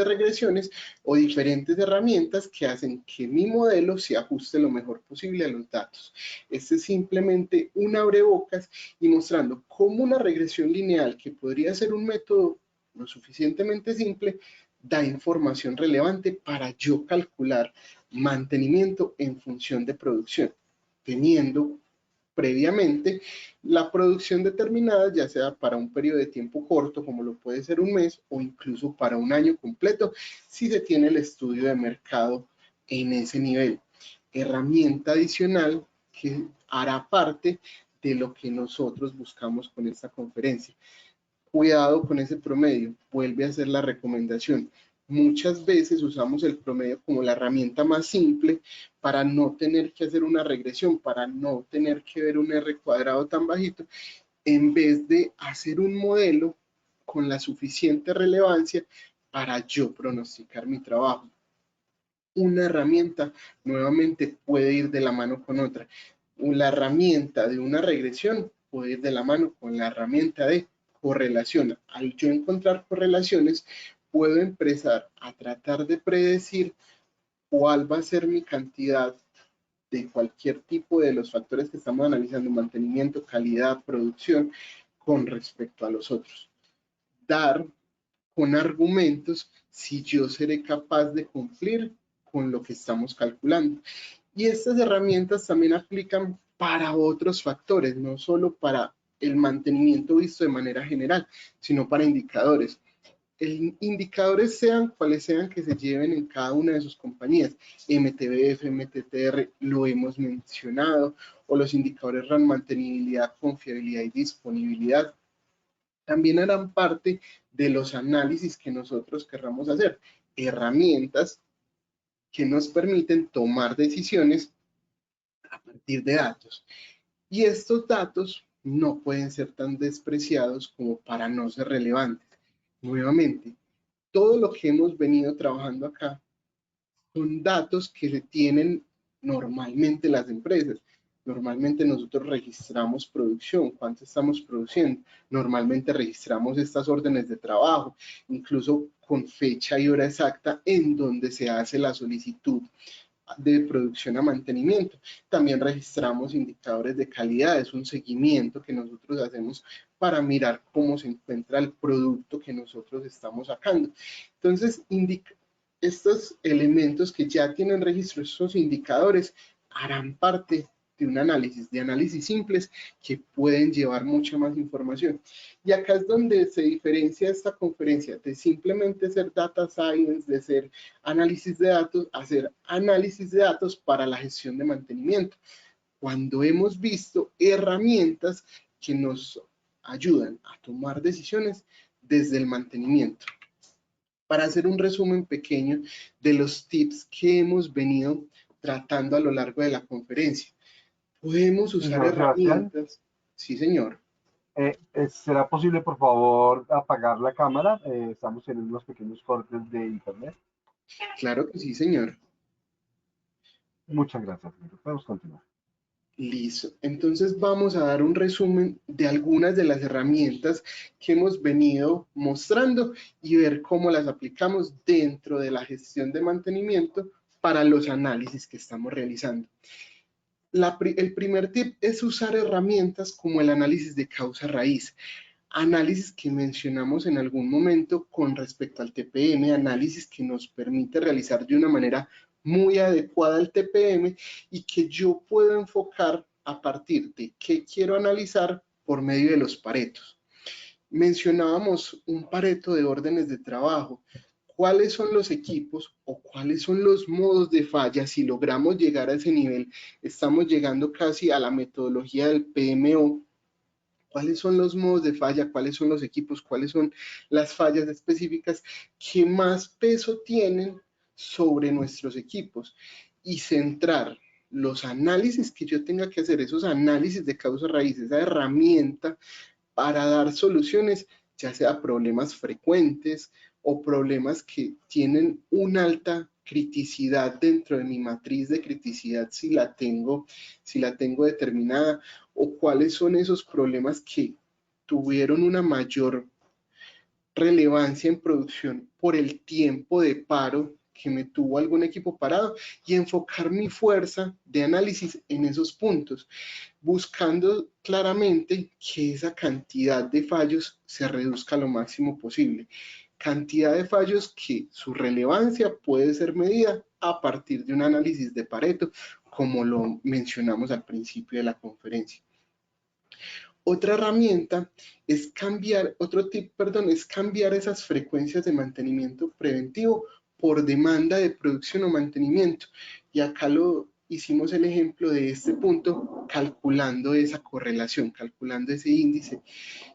regresiones o diferentes herramientas que hacen que mi modelo se ajuste lo mejor posible a los datos. Este es simplemente un abrebocas y mostrando cómo una regresión lineal, que podría ser un método lo suficientemente simple, da información relevante para yo calcular mantenimiento en función de producción, teniendo previamente la producción determinada, ya sea para un periodo de tiempo corto, como lo puede ser un mes, o incluso para un año completo, si se tiene el estudio de mercado en ese nivel. Herramienta adicional que hará parte de lo que nosotros buscamos con esta conferencia. Cuidado con ese promedio, vuelve a ser la recomendación. Muchas veces usamos el promedio como la herramienta más simple para no tener que hacer una regresión, para no tener que ver un R cuadrado tan bajito, en vez de hacer un modelo con la suficiente relevancia para yo pronosticar mi trabajo. Una herramienta nuevamente puede ir de la mano con otra. La herramienta de una regresión puede ir de la mano con la herramienta de correlación. Al yo encontrar correlaciones, puedo empezar a tratar de predecir cuál va a ser mi cantidad de cualquier tipo de los factores que estamos analizando, mantenimiento, calidad, producción, con respecto a los otros. Dar con argumentos si yo seré capaz de cumplir con lo que estamos calculando. Y estas herramientas también aplican para otros factores, no solo para el mantenimiento visto de manera general, sino para indicadores. Indicadores sean cuales sean que se lleven en cada una de sus compañías, MTBF, MTTR, lo hemos mencionado, o los indicadores RAN, mantenibilidad, confiabilidad y disponibilidad, también harán parte de los análisis que nosotros querramos hacer, herramientas que nos permiten tomar decisiones a partir de datos. Y estos datos no pueden ser tan despreciados como para no ser relevantes. Nuevamente, todo lo que hemos venido trabajando acá son datos que se tienen normalmente las empresas. Normalmente nosotros registramos producción, cuánto estamos produciendo. Normalmente registramos estas órdenes de trabajo, incluso con fecha y hora exacta en donde se hace la solicitud de producción a mantenimiento. También registramos indicadores de calidad, es un seguimiento que nosotros hacemos para mirar cómo se encuentra el producto que nosotros estamos sacando. Entonces, estos elementos que ya tienen registro, estos indicadores, harán parte de un análisis, de análisis simples que pueden llevar mucha más información. Y acá es donde se diferencia esta conferencia de simplemente ser data science, de ser análisis de datos, hacer análisis de datos para la gestión de mantenimiento. Cuando hemos visto herramientas que nos ayudan a tomar decisiones desde el mantenimiento. Para hacer un resumen pequeño de los tips que hemos venido tratando a lo largo de la conferencia. Podemos usar Señor Sebastián, herramientas. Sí, señor. ¿será posible, por favor, apagar la cámara? Estamos en unos pequeños cortes de internet. Claro que sí, señor. Muchas gracias, señor. Podemos continuar. Listo. Entonces vamos a dar un resumen de algunas de las herramientas que hemos venido mostrando y ver cómo las aplicamos dentro de la gestión de mantenimiento para los análisis que estamos realizando. El primer tip es usar herramientas como el análisis de causa raíz. Análisis que mencionamos en algún momento con respecto al TPM, análisis que nos permite realizar de una manera muy adecuada el TPM y que yo puedo enfocar a partir de qué quiero analizar por medio de los paretos. Mencionábamos un pareto de órdenes de trabajo. cuáles son los equipos o cuáles son los modos de falla. Si logramos llegar a ese nivel, estamos llegando casi a la metodología del PMO. ¿Cuáles son los modos de falla? ¿Cuáles son los equipos? ¿Cuáles son las fallas específicas que más peso tienen sobre nuestros equipos? Y centrar los análisis que yo tenga que hacer, esos análisis de causa raíz, esa herramienta para dar soluciones, ya sea problemas frecuentes o problemas que tienen una alta criticidad dentro de mi matriz de criticidad, si la tengo determinada, o cuáles son esos problemas que tuvieron una mayor relevancia en producción por el tiempo de paro que me tuvo algún equipo parado, y enfocar mi fuerza de análisis en esos puntos, buscando claramente que esa cantidad de fallos se reduzca lo máximo posible. Cantidad de fallos que su relevancia puede ser medida a partir de un análisis de Pareto, como lo mencionamos al principio de la conferencia. Otra herramienta es cambiar, otro tip, perdón, es cambiar esas frecuencias de mantenimiento preventivo por demanda de producción o mantenimiento. Y acá lo hicimos el ejemplo de este punto, calculando esa correlación, calculando ese índice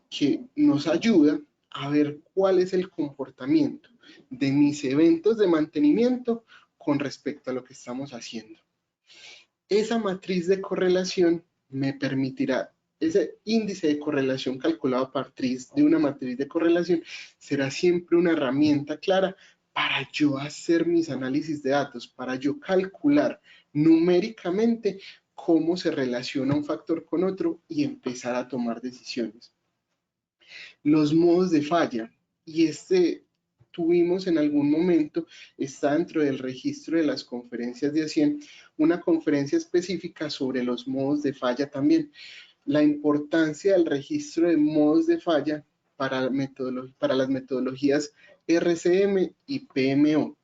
que nos ayuda a ver cuál es el comportamiento de mis eventos de mantenimiento con respecto a lo que estamos haciendo. Esa matriz de correlación me permitirá, ese índice de correlación calculado a partir de una matriz de correlación será siempre una herramienta clara para yo hacer mis análisis de datos, para yo calcular numéricamente cómo se relaciona un factor con otro y empezar a tomar decisiones. Los modos de falla, y tuvimos en algún momento, está dentro del registro de las conferencias de ASIEN, una conferencia específica sobre los modos de falla también. La importancia del registro de modos de falla para las metodologías RCM y PMO.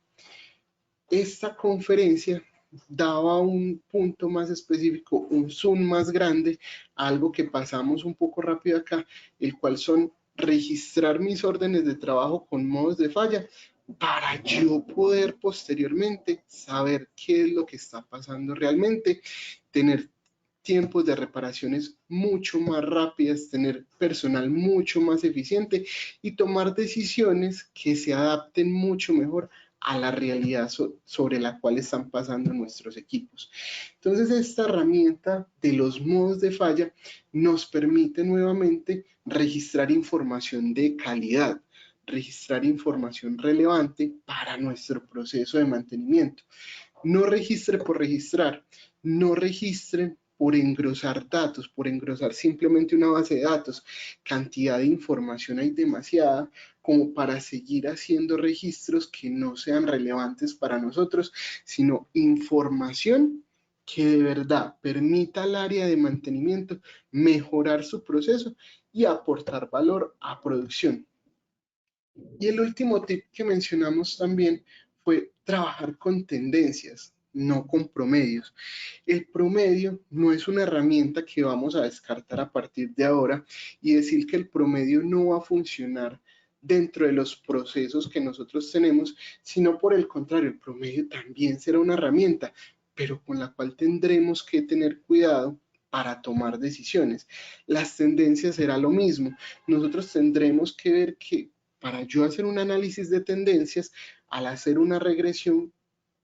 Esta conferencia daba un punto más específico, un zoom más grande, algo que pasamos un poco rápido acá, el cual son registrar mis órdenes de trabajo con modos de falla para yo poder posteriormente saber qué es lo que está pasando realmente, tener tiempos de reparaciones mucho más rápidas, tener personal mucho más eficiente y tomar decisiones que se adapten mucho mejor a la realidad sobre la cual están pasando nuestros equipos. Entonces, esta herramienta de los modos de falla nos permite nuevamente registrar información de calidad, registrar información relevante para nuestro proceso de mantenimiento. No registre por registrar, no registren por engrosar datos, por engrosar simplemente una base de datos. Cantidad de información hay demasiada como para seguir haciendo registros que no sean relevantes para nosotros, sino información que de verdad permita al área de mantenimiento mejorar su proceso y aportar valor a producción. Y el último tip que mencionamos también fue trabajar con tendencias, no con promedios. El promedio no es una herramienta que vamos a descartar a partir de ahora y decir que el promedio no va a funcionar dentro de los procesos que nosotros tenemos, sino por el contrario, el promedio también será una herramienta, pero con la cual tendremos que tener cuidado para tomar decisiones. Las tendencias será lo mismo. Nosotros tendremos que ver que para yo hacer un análisis de tendencias, al hacer una regresión,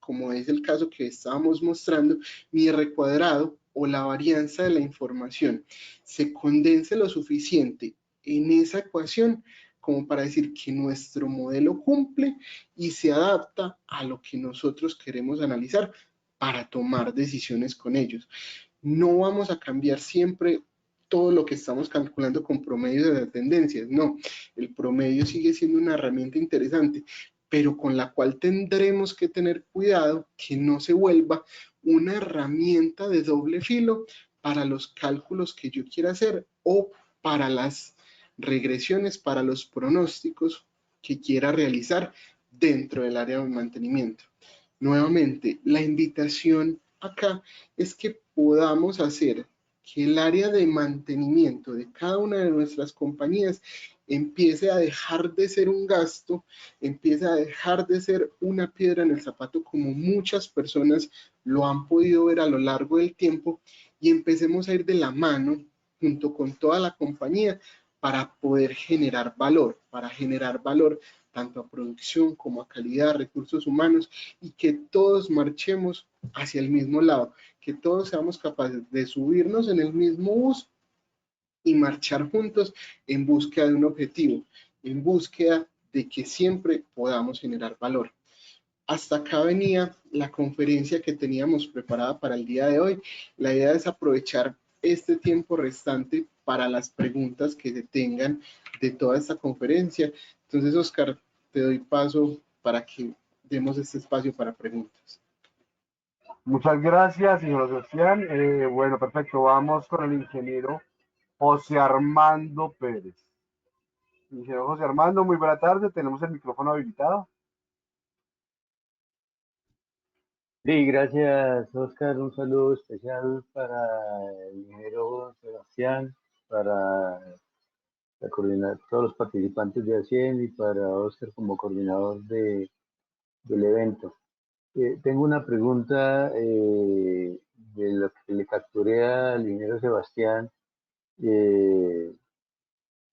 como es el caso que estábamos mostrando, mi R cuadrado o la varianza de la información se condense lo suficiente en esa ecuación como para decir que nuestro modelo cumple y se adapta a lo que nosotros queremos analizar para tomar decisiones con ellos. No vamos a cambiar siempre todo lo que estamos calculando con promedio de tendencias, no, el promedio sigue siendo una herramienta interesante, pero con la cual tendremos que tener cuidado que no se vuelva una herramienta de doble filo para los cálculos que yo quiera hacer o para las regresiones, para los pronósticos que quiera realizar dentro del área de mantenimiento. Nuevamente, la invitación acá es que podamos hacer que el área de mantenimiento de cada una de nuestras compañías empiece a dejar de ser un gasto, empiece a dejar de ser una piedra en el zapato como muchas personas lo han podido ver a lo largo del tiempo, y empecemos a ir de la mano junto con toda la compañía para poder generar valor tanto a producción como a calidad, recursos humanos, y que todos marchemos hacia el mismo lado, que todos seamos capaces de subirnos en el mismo bus y marchar juntos en búsqueda de un objetivo, en búsqueda de que siempre podamos generar valor. Hasta acá venía la conferencia que teníamos preparada para el día de hoy. La idea es aprovechar este tiempo restante para las preguntas que se tengan de toda esta conferencia. Entonces, Oscar, te doy paso para que demos este espacio para preguntas. Muchas gracias, señor Sebastián. Bueno, perfecto. Vamos con el ingeniero José Armando Pérez. Ingeniero José Armando, muy buena tarde. Tenemos el micrófono habilitado. Sí, gracias, Oscar. Un saludo especial para el ingeniero Sebastián, para todos los participantes de ACIEN y para Oscar como coordinador del evento. Tengo una pregunta de lo que le capturé al ingeniero Sebastián. eh,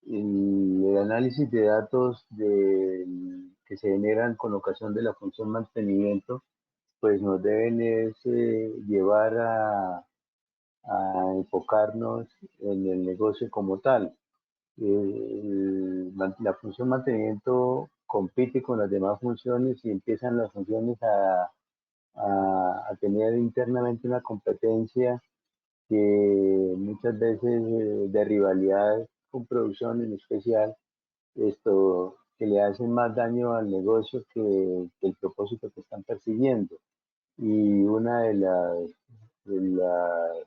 el análisis de datos que se generan con ocasión de la función mantenimiento, pues nos deben llevar a enfocarnos en el negocio como tal. La función mantenimiento compite con las demás funciones y empiezan las funciones a tener internamente una competencia que muchas veces de rivalidad con producción en especial, esto que le hacen más daño al negocio que el propósito que están persiguiendo. Y una de los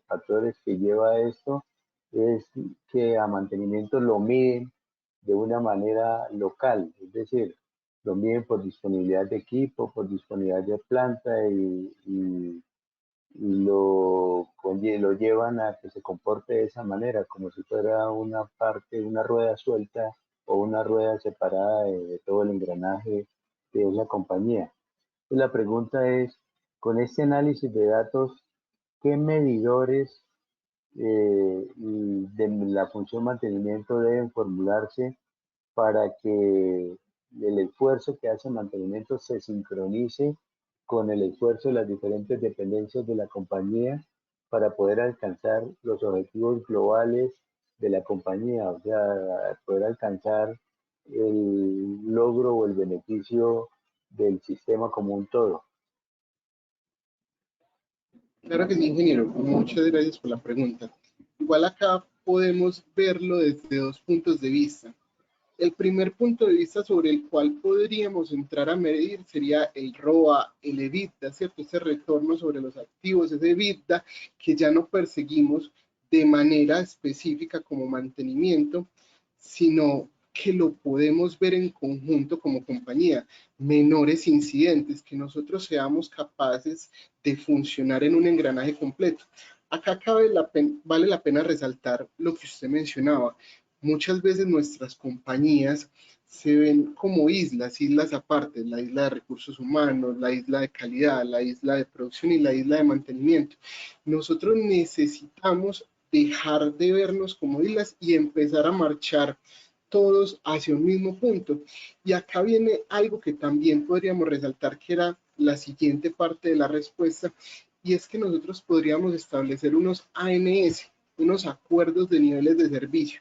factores que lleva a esto es que a mantenimiento lo miden de una manera local, es decir, lo miden por disponibilidad de equipo, por disponibilidad de planta y lo llevan a que se comporte de esa manera, como si fuera una parte, una rueda suelta o una rueda separada de todo el engranaje de la compañía. Y la pregunta es, con este análisis de datos, ¿qué medidores de la función mantenimiento deben formularse para que el esfuerzo que hace mantenimiento se sincronice con el esfuerzo de las diferentes dependencias de la compañía para poder alcanzar los objetivos globales de la compañía, o sea, poder alcanzar el logro o el beneficio del sistema como un todo? Claro que sí, ingeniero. Muchas gracias por la pregunta. Igual acá podemos verlo desde dos puntos de vista. El primer punto de vista sobre el cual podríamos entrar a medir sería el ROA, el EBITDA, ¿cierto? Ese retorno sobre los activos, ese EBITDA que ya no perseguimos de manera específica como mantenimiento, sino que lo podemos ver en conjunto como compañía, menores incidentes, que nosotros seamos capaces de funcionar en un engranaje completo. Acá vale la pena resaltar lo que usted mencionaba. Muchas veces nuestras compañías se ven como islas aparte, la isla de recursos humanos, la isla de calidad, la isla de producción y la isla de mantenimiento. Nosotros necesitamos dejar de vernos como islas y empezar a marchar todos hacia un mismo punto. Y acá viene algo que también podríamos resaltar, que era la siguiente parte de la respuesta, y es que nosotros podríamos establecer unos ANS, unos acuerdos de niveles de servicio.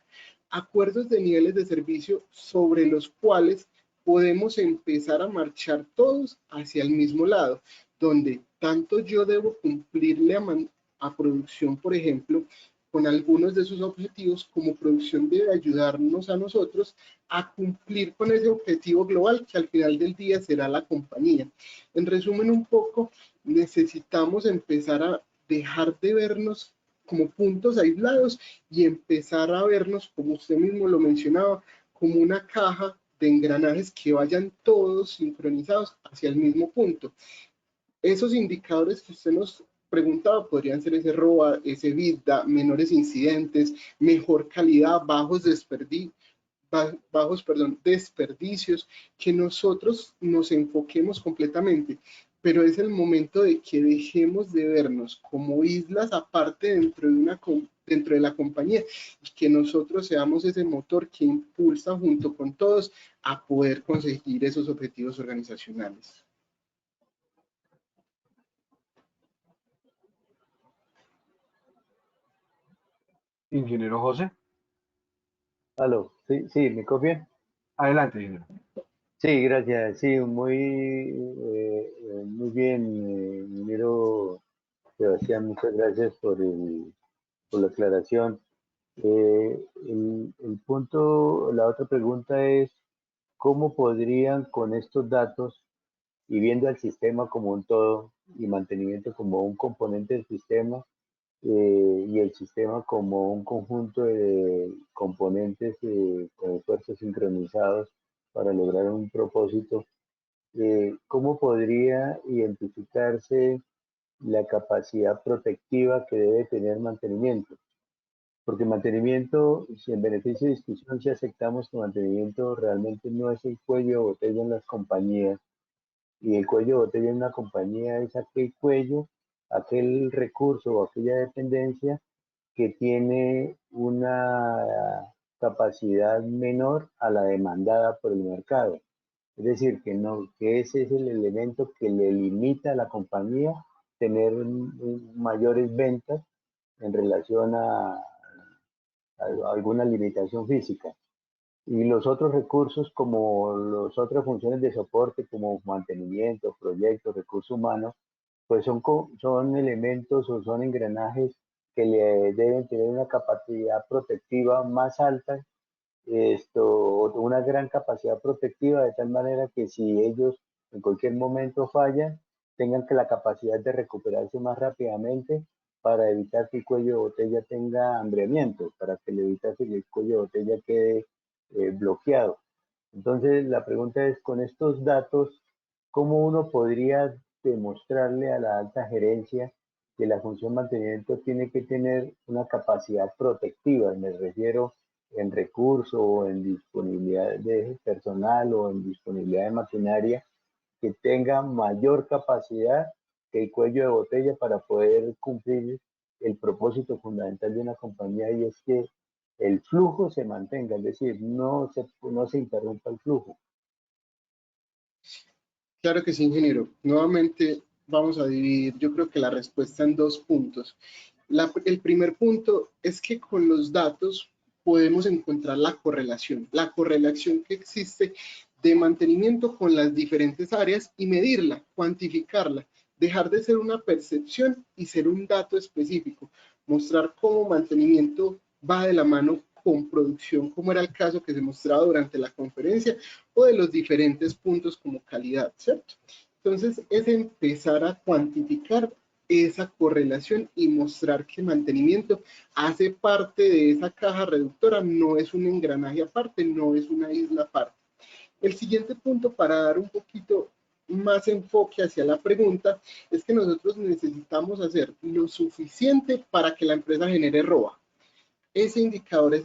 Acuerdos de niveles de servicio sobre los cuales podemos empezar a marchar todos hacia el mismo lado, donde tanto yo debo cumplirle a producción, por ejemplo, con algunos de sus objetivos, como producción debe ayudarnos a nosotros a cumplir con ese objetivo global que al final del día será la compañía. En resumen un poco, necesitamos empezar a dejar de vernos como puntos aislados y empezar a vernos, como usted mismo lo mencionaba, como una caja de engranajes que vayan todos sincronizados hacia el mismo punto. Esos indicadores que usted nos preguntaba podrían ser ese ROA, ese EBITDA, menores incidentes, mejor calidad, bajos, perdón, desperdicios, que nosotros nos enfoquemos completamente. Pero es el momento de que dejemos de vernos como islas aparte dentro de la compañía y que nosotros seamos ese motor que impulsa junto con todos a poder conseguir esos objetivos organizacionales. Ingeniero José. Aló, sí, sí, ¿me copian? Adelante, ingeniero. Sí, gracias. Sí, muy bien, ingeniero Sebastián, muchas gracias por la aclaración. El punto, la otra pregunta es, ¿cómo podrían con estos datos y viendo al sistema como un todo y mantenimiento como un componente del sistema y el sistema como un conjunto de componentes con esfuerzos sincronizados para lograr un propósito, ¿cómo podría identificarse la capacidad protectiva que debe tener mantenimiento? Porque mantenimiento, si en beneficio de discusión, si aceptamos que mantenimiento realmente no es el cuello de botella en las compañías, y el cuello de botella en una compañía es aquel cuello, aquel recurso o aquella dependencia que tiene una capacidad menor a la demandada por el mercado. Es decir, que, no, que ese es el elemento que le limita a la compañía tener mayores ventas en relación a alguna limitación física. Y los otros recursos, como las otras funciones de soporte, como mantenimiento, proyectos, recursos humanos, pues son elementos o son engranajes que le deben tener una capacidad protectiva más alta, una gran capacidad protectiva, de tal manera que si ellos en cualquier momento fallan, tengan que la capacidad de recuperarse más rápidamente para evitar que el cuello de botella tenga hambriamiento, para que le evite que el cuello de botella quede bloqueado. Entonces, la pregunta es, con estos datos, ¿cómo uno podría demostrarle a la alta gerencia que la función mantenimiento tiene que tener una capacidad protectiva? Me refiero en recursos o en disponibilidad de personal o en disponibilidad de maquinaria que tenga mayor capacidad que el cuello de botella para poder cumplir el propósito fundamental de una compañía, y es que el flujo se mantenga, es decir, no se interrumpa el flujo. Claro que sí, ingeniero. Nuevamente vamos a dividir, yo creo que la respuesta en dos puntos. El primer punto es que con los datos podemos encontrar la correlación que existe de mantenimiento con las diferentes áreas y medirla, cuantificarla, dejar de ser una percepción y ser un dato específico, mostrar cómo mantenimiento va de la mano con producción, como era el caso que se mostraba durante la conferencia, o de los diferentes puntos como calidad, ¿cierto? Entonces es empezar a cuantificar esa correlación y mostrar que mantenimiento hace parte de esa caja reductora, no es un engranaje aparte, no es una isla aparte. El siguiente punto, para dar un poquito más enfoque hacia la pregunta, es que nosotros necesitamos hacer lo suficiente para que la empresa genere ROA. Ese indicador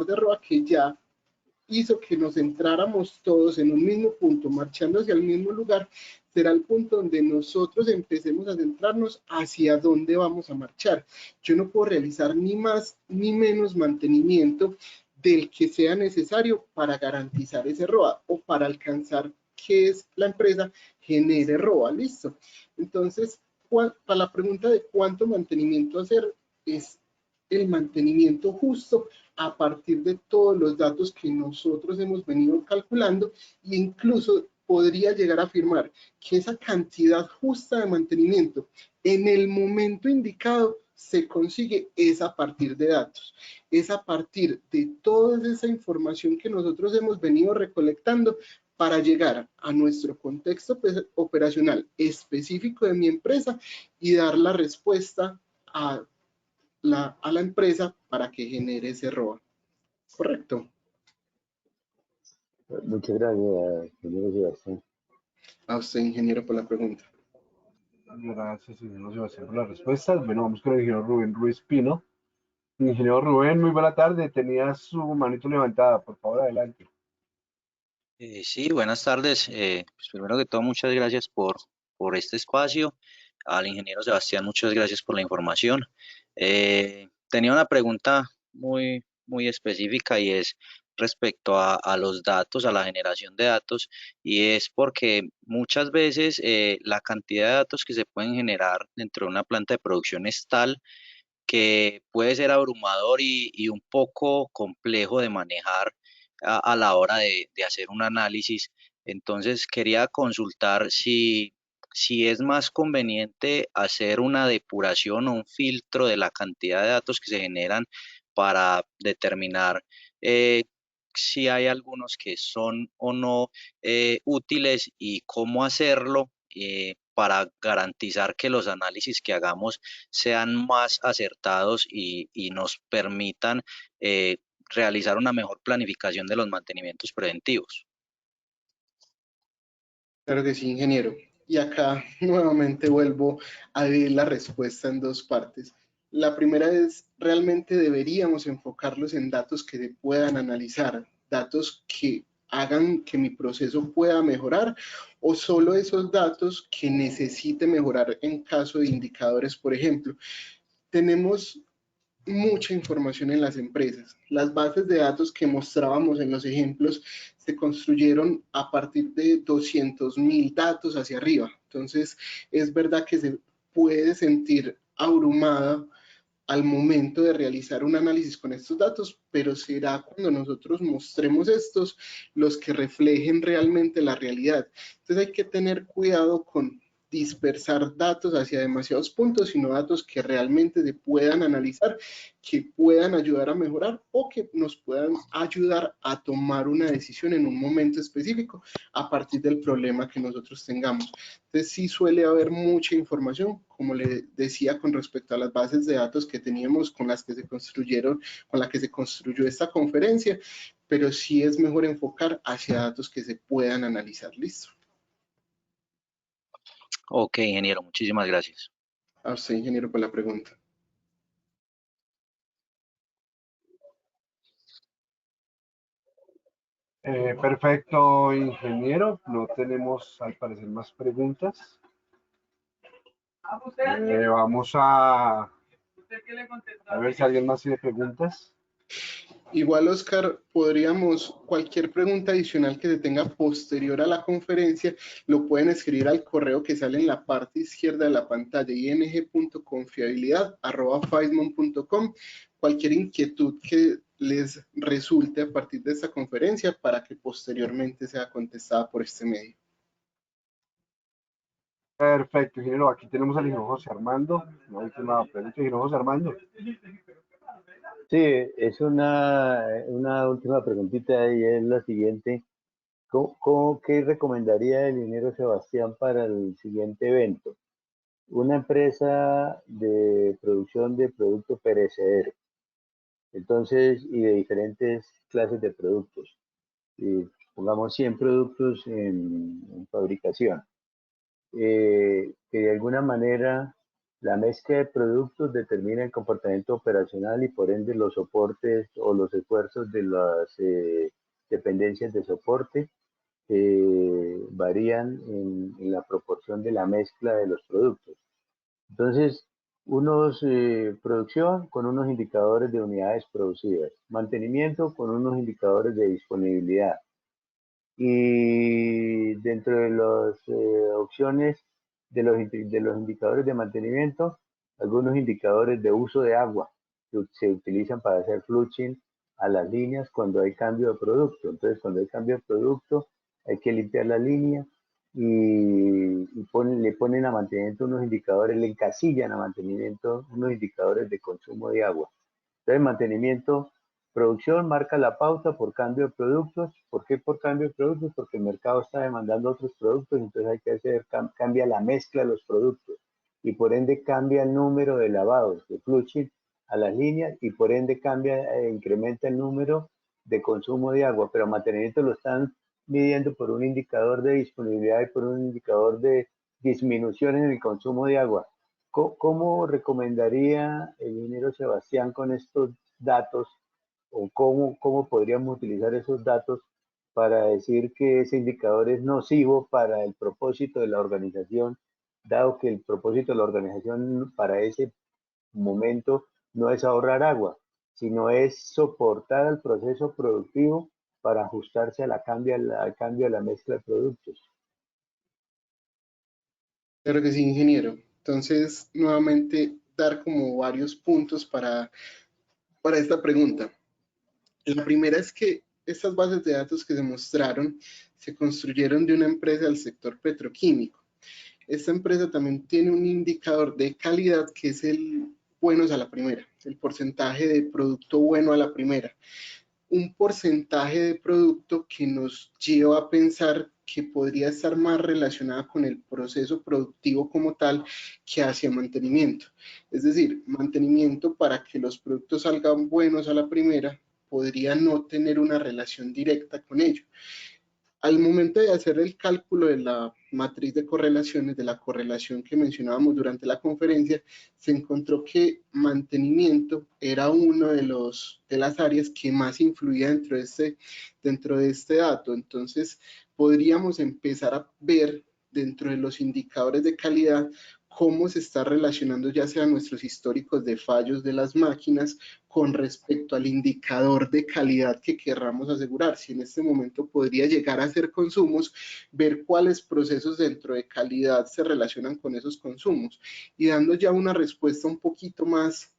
de ROA que ya hizo que nos centráramos todos en un mismo punto, marchando hacia el mismo lugar, será el punto donde nosotros empecemos a centrarnos hacia dónde vamos a marchar. Yo no puedo realizar ni más ni menos mantenimiento del que sea necesario para garantizar ese ROA o para alcanzar que es la empresa genere ROA, listo. Entonces, para la pregunta de cuánto mantenimiento hacer, es el mantenimiento justo a partir de todos los datos que nosotros hemos venido calculando, e incluso podría llegar a afirmar que esa cantidad justa de mantenimiento en el momento indicado se consigue es a partir de datos, es a partir de toda esa información que nosotros hemos venido recolectando para llegar a nuestro contexto operacional específico de mi empresa y dar la respuesta a la empresa para que genere ese ROA. ¿Correcto? Muchas gracias, señor Sebastián. A usted, ingeniero, por la pregunta. Gracias, ingeniero Sebastián, por las respuestas. Bueno, vamos con el ingeniero Rubén Ruiz Pino. Ingeniero Rubén, muy buena tarde. Tenía su manito levantada, por favor, adelante. Sí, buenas tardes. Pues primero que todo, muchas gracias por este espacio. Al ingeniero Sebastián, muchas gracias por la información. Tenía una pregunta muy específica y es respecto a los datos, a la generación de datos, y es porque muchas veces la cantidad de datos que se pueden generar dentro de una planta de producción es tal que puede ser abrumador y un poco complejo de manejar a la hora de hacer un análisis. Entonces, quería consultar si es más conveniente hacer una depuración o un filtro de la cantidad de datos que se generan para determinar si hay algunos que son o no útiles y cómo hacerlo. Para garantizar que los análisis que hagamos sean más acertados y nos permitan eh, realizar una mejor planificación de los mantenimientos preventivos. Claro que sí, ingeniero. Y acá nuevamente vuelvo a ver la respuesta en dos partes. La primera es, realmente deberíamos enfocarlos en datos que se puedan analizar, datos que hagan que mi proceso pueda mejorar o solo esos datos que necesite mejorar en caso de indicadores, por ejemplo. Tenemos mucha información en las empresas. Las bases de datos que mostrábamos en los ejemplos se construyeron a partir de 200.000 datos hacia arriba. Entonces, es verdad que se puede sentir abrumada al momento de realizar un análisis con estos datos, pero será cuando nosotros mostremos estos los que reflejen realmente la realidad. Entonces hay que tener cuidado con dispersar datos hacia demasiados puntos, sino datos que realmente se puedan analizar, que puedan ayudar a mejorar o que nos puedan ayudar a tomar una decisión en un momento específico a partir del problema que nosotros tengamos. Entonces sí suele haber mucha información, como le decía, con respecto a las bases de datos que teníamos con las que se construyeron, con la que se construyó esta conferencia, pero sí es mejor enfocar hacia datos que se puedan analizar. Listo. Ok, ingeniero, muchísimas gracias. A usted, ingeniero, por la pregunta. Perfecto, ingeniero. No tenemos, al parecer, más preguntas. Vamos a ver si alguien más tiene preguntas. Igual, Oscar, podríamos, cualquier pregunta adicional que se tenga posterior a la conferencia, lo pueden escribir al correo que sale en la parte izquierda de la pantalla, ing.confiabilidad@faismon.com. Cualquier inquietud que les resulte a partir de esta conferencia para que posteriormente sea contestada por este medio. Perfecto, ingeniero. Aquí tenemos al ingeniero José Armando. Una última pregunta, ingeniero José Armando. Sí, es una última preguntita y es la siguiente. ¿Qué recomendaría el ingeniero Sebastián para el siguiente evento? Una empresa de producción de productos perecederos, entonces, y de diferentes clases de productos. Y pongamos 100 productos en fabricación. Que de alguna manera la mezcla de productos determina el comportamiento operacional y por ende los soportes o los esfuerzos de las dependencias de soporte varían en la proporción de la mezcla de los productos. Entonces, producción con unos indicadores de unidades producidas, mantenimiento con unos indicadores de disponibilidad, y dentro de las opciones de los indicadores de mantenimiento, algunos indicadores de uso de agua que se utilizan para hacer flushing a las líneas cuando hay cambio de producto. Entonces, cuando hay cambio de producto, hay que limpiar la línea le ponen a mantenimiento unos indicadores, le encasillan a mantenimiento unos indicadores de consumo de agua. Entonces, mantenimiento, producción marca la pauta por cambio de productos. ¿Por qué por cambio de productos? Porque el mercado está demandando otros productos, entonces hay que hacer, cambia la mezcla de los productos y por ende cambia el número de lavados, de flushing a las líneas y por ende incrementa el número de consumo de agua, pero mantenimiento lo están midiendo por un indicador de disponibilidad y por un indicador de disminución en el consumo de agua. ¿cómo recomendaría el ingeniero Sebastián con estos datos o cómo podríamos utilizar esos datos para decir que ese indicador es nocivo para el propósito de la organización, dado que el propósito de la organización para ese momento no es ahorrar agua, sino es soportar el proceso productivo para ajustarse al cambio de la mezcla de productos? Claro que sí, ingeniero. Entonces, nuevamente, dar como varios puntos para esta pregunta. La primera es que estas bases de datos que se mostraron se construyeron de una empresa del sector petroquímico. Esta empresa también tiene un indicador de calidad que es el buenos a la primera, el porcentaje de producto bueno a la primera. Un porcentaje de producto que nos lleva a pensar que podría estar más relacionada con el proceso productivo como tal que hacia mantenimiento. Es decir, mantenimiento para que los productos salgan buenos a la primera podría no tener una relación directa con ello. Al momento de hacer el cálculo de la matriz de correlaciones, de la correlación que mencionábamos durante la conferencia, se encontró que mantenimiento era uno de las áreas que más influía dentro de este dato. Entonces, podríamos empezar a ver dentro de los indicadores de calidad cómo se está relacionando ya sea nuestros históricos de fallos de las máquinas con respecto al indicador de calidad que querramos asegurar. Si en este momento podría llegar a hacer consumos, ver cuáles procesos dentro de calidad se relacionan con esos consumos y dando ya una respuesta un poquito más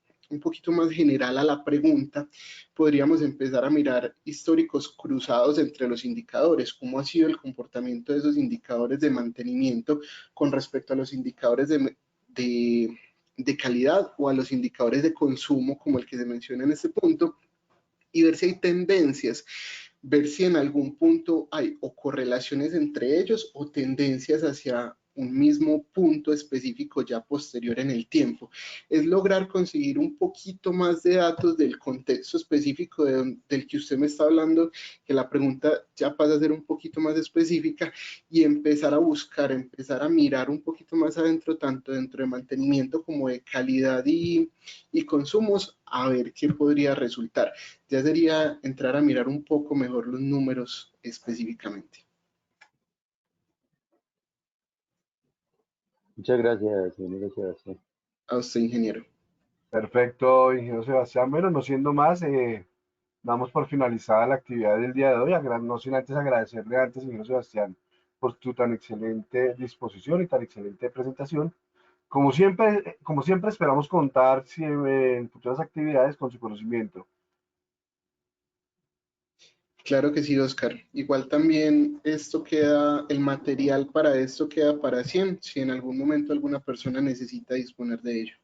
general a la pregunta, podríamos empezar a mirar históricos cruzados entre los indicadores, cómo ha sido el comportamiento de esos indicadores de mantenimiento con respecto a los indicadores de calidad o a los indicadores de consumo, como el que se menciona en este punto, y ver si hay tendencias, ver si en algún punto hay o correlaciones entre ellos o tendencias hacia un mismo punto específico ya posterior en el tiempo. Es lograr conseguir un poquito más de datos del contexto específico del que usted me está hablando, que la pregunta ya pasa a ser un poquito más específica y empezar a buscar, empezar a mirar un poquito más adentro, tanto dentro de mantenimiento como de calidad y consumos, a ver qué podría resultar. Ya sería entrar a mirar un poco mejor los números específicamente. Muchas gracias, ingeniero Sebastián. A usted, ingeniero. Perfecto, ingeniero Sebastián. Bueno, no siendo más, damos por finalizada la actividad del día de hoy. No sin antes agradecerle antes, ingeniero Sebastián, por tu tan excelente disposición y tan excelente presentación. Como siempre esperamos contar en futuras actividades con su conocimiento. Claro que sí, Oscar. Igual también esto queda, el material para esto queda para 100, si en algún momento alguna persona necesita disponer de ello.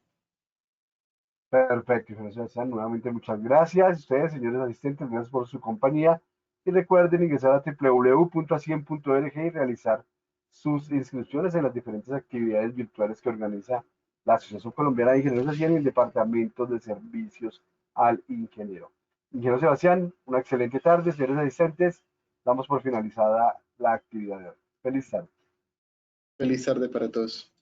Perfecto, ingeniero Sebastián. Nuevamente muchas gracias. Ustedes, señores asistentes, gracias por su compañía. Y recuerden ingresar a www.acien.org y realizar sus inscripciones en las diferentes actividades virtuales que organiza la Asociación Colombiana de Ingenieros de Acien y el Departamento de Servicios al Ingeniero. Ingeniero Sebastián, una excelente tarde, señores asistentes. Damos por finalizada la actividad de hoy. Feliz tarde. Feliz tarde para todos.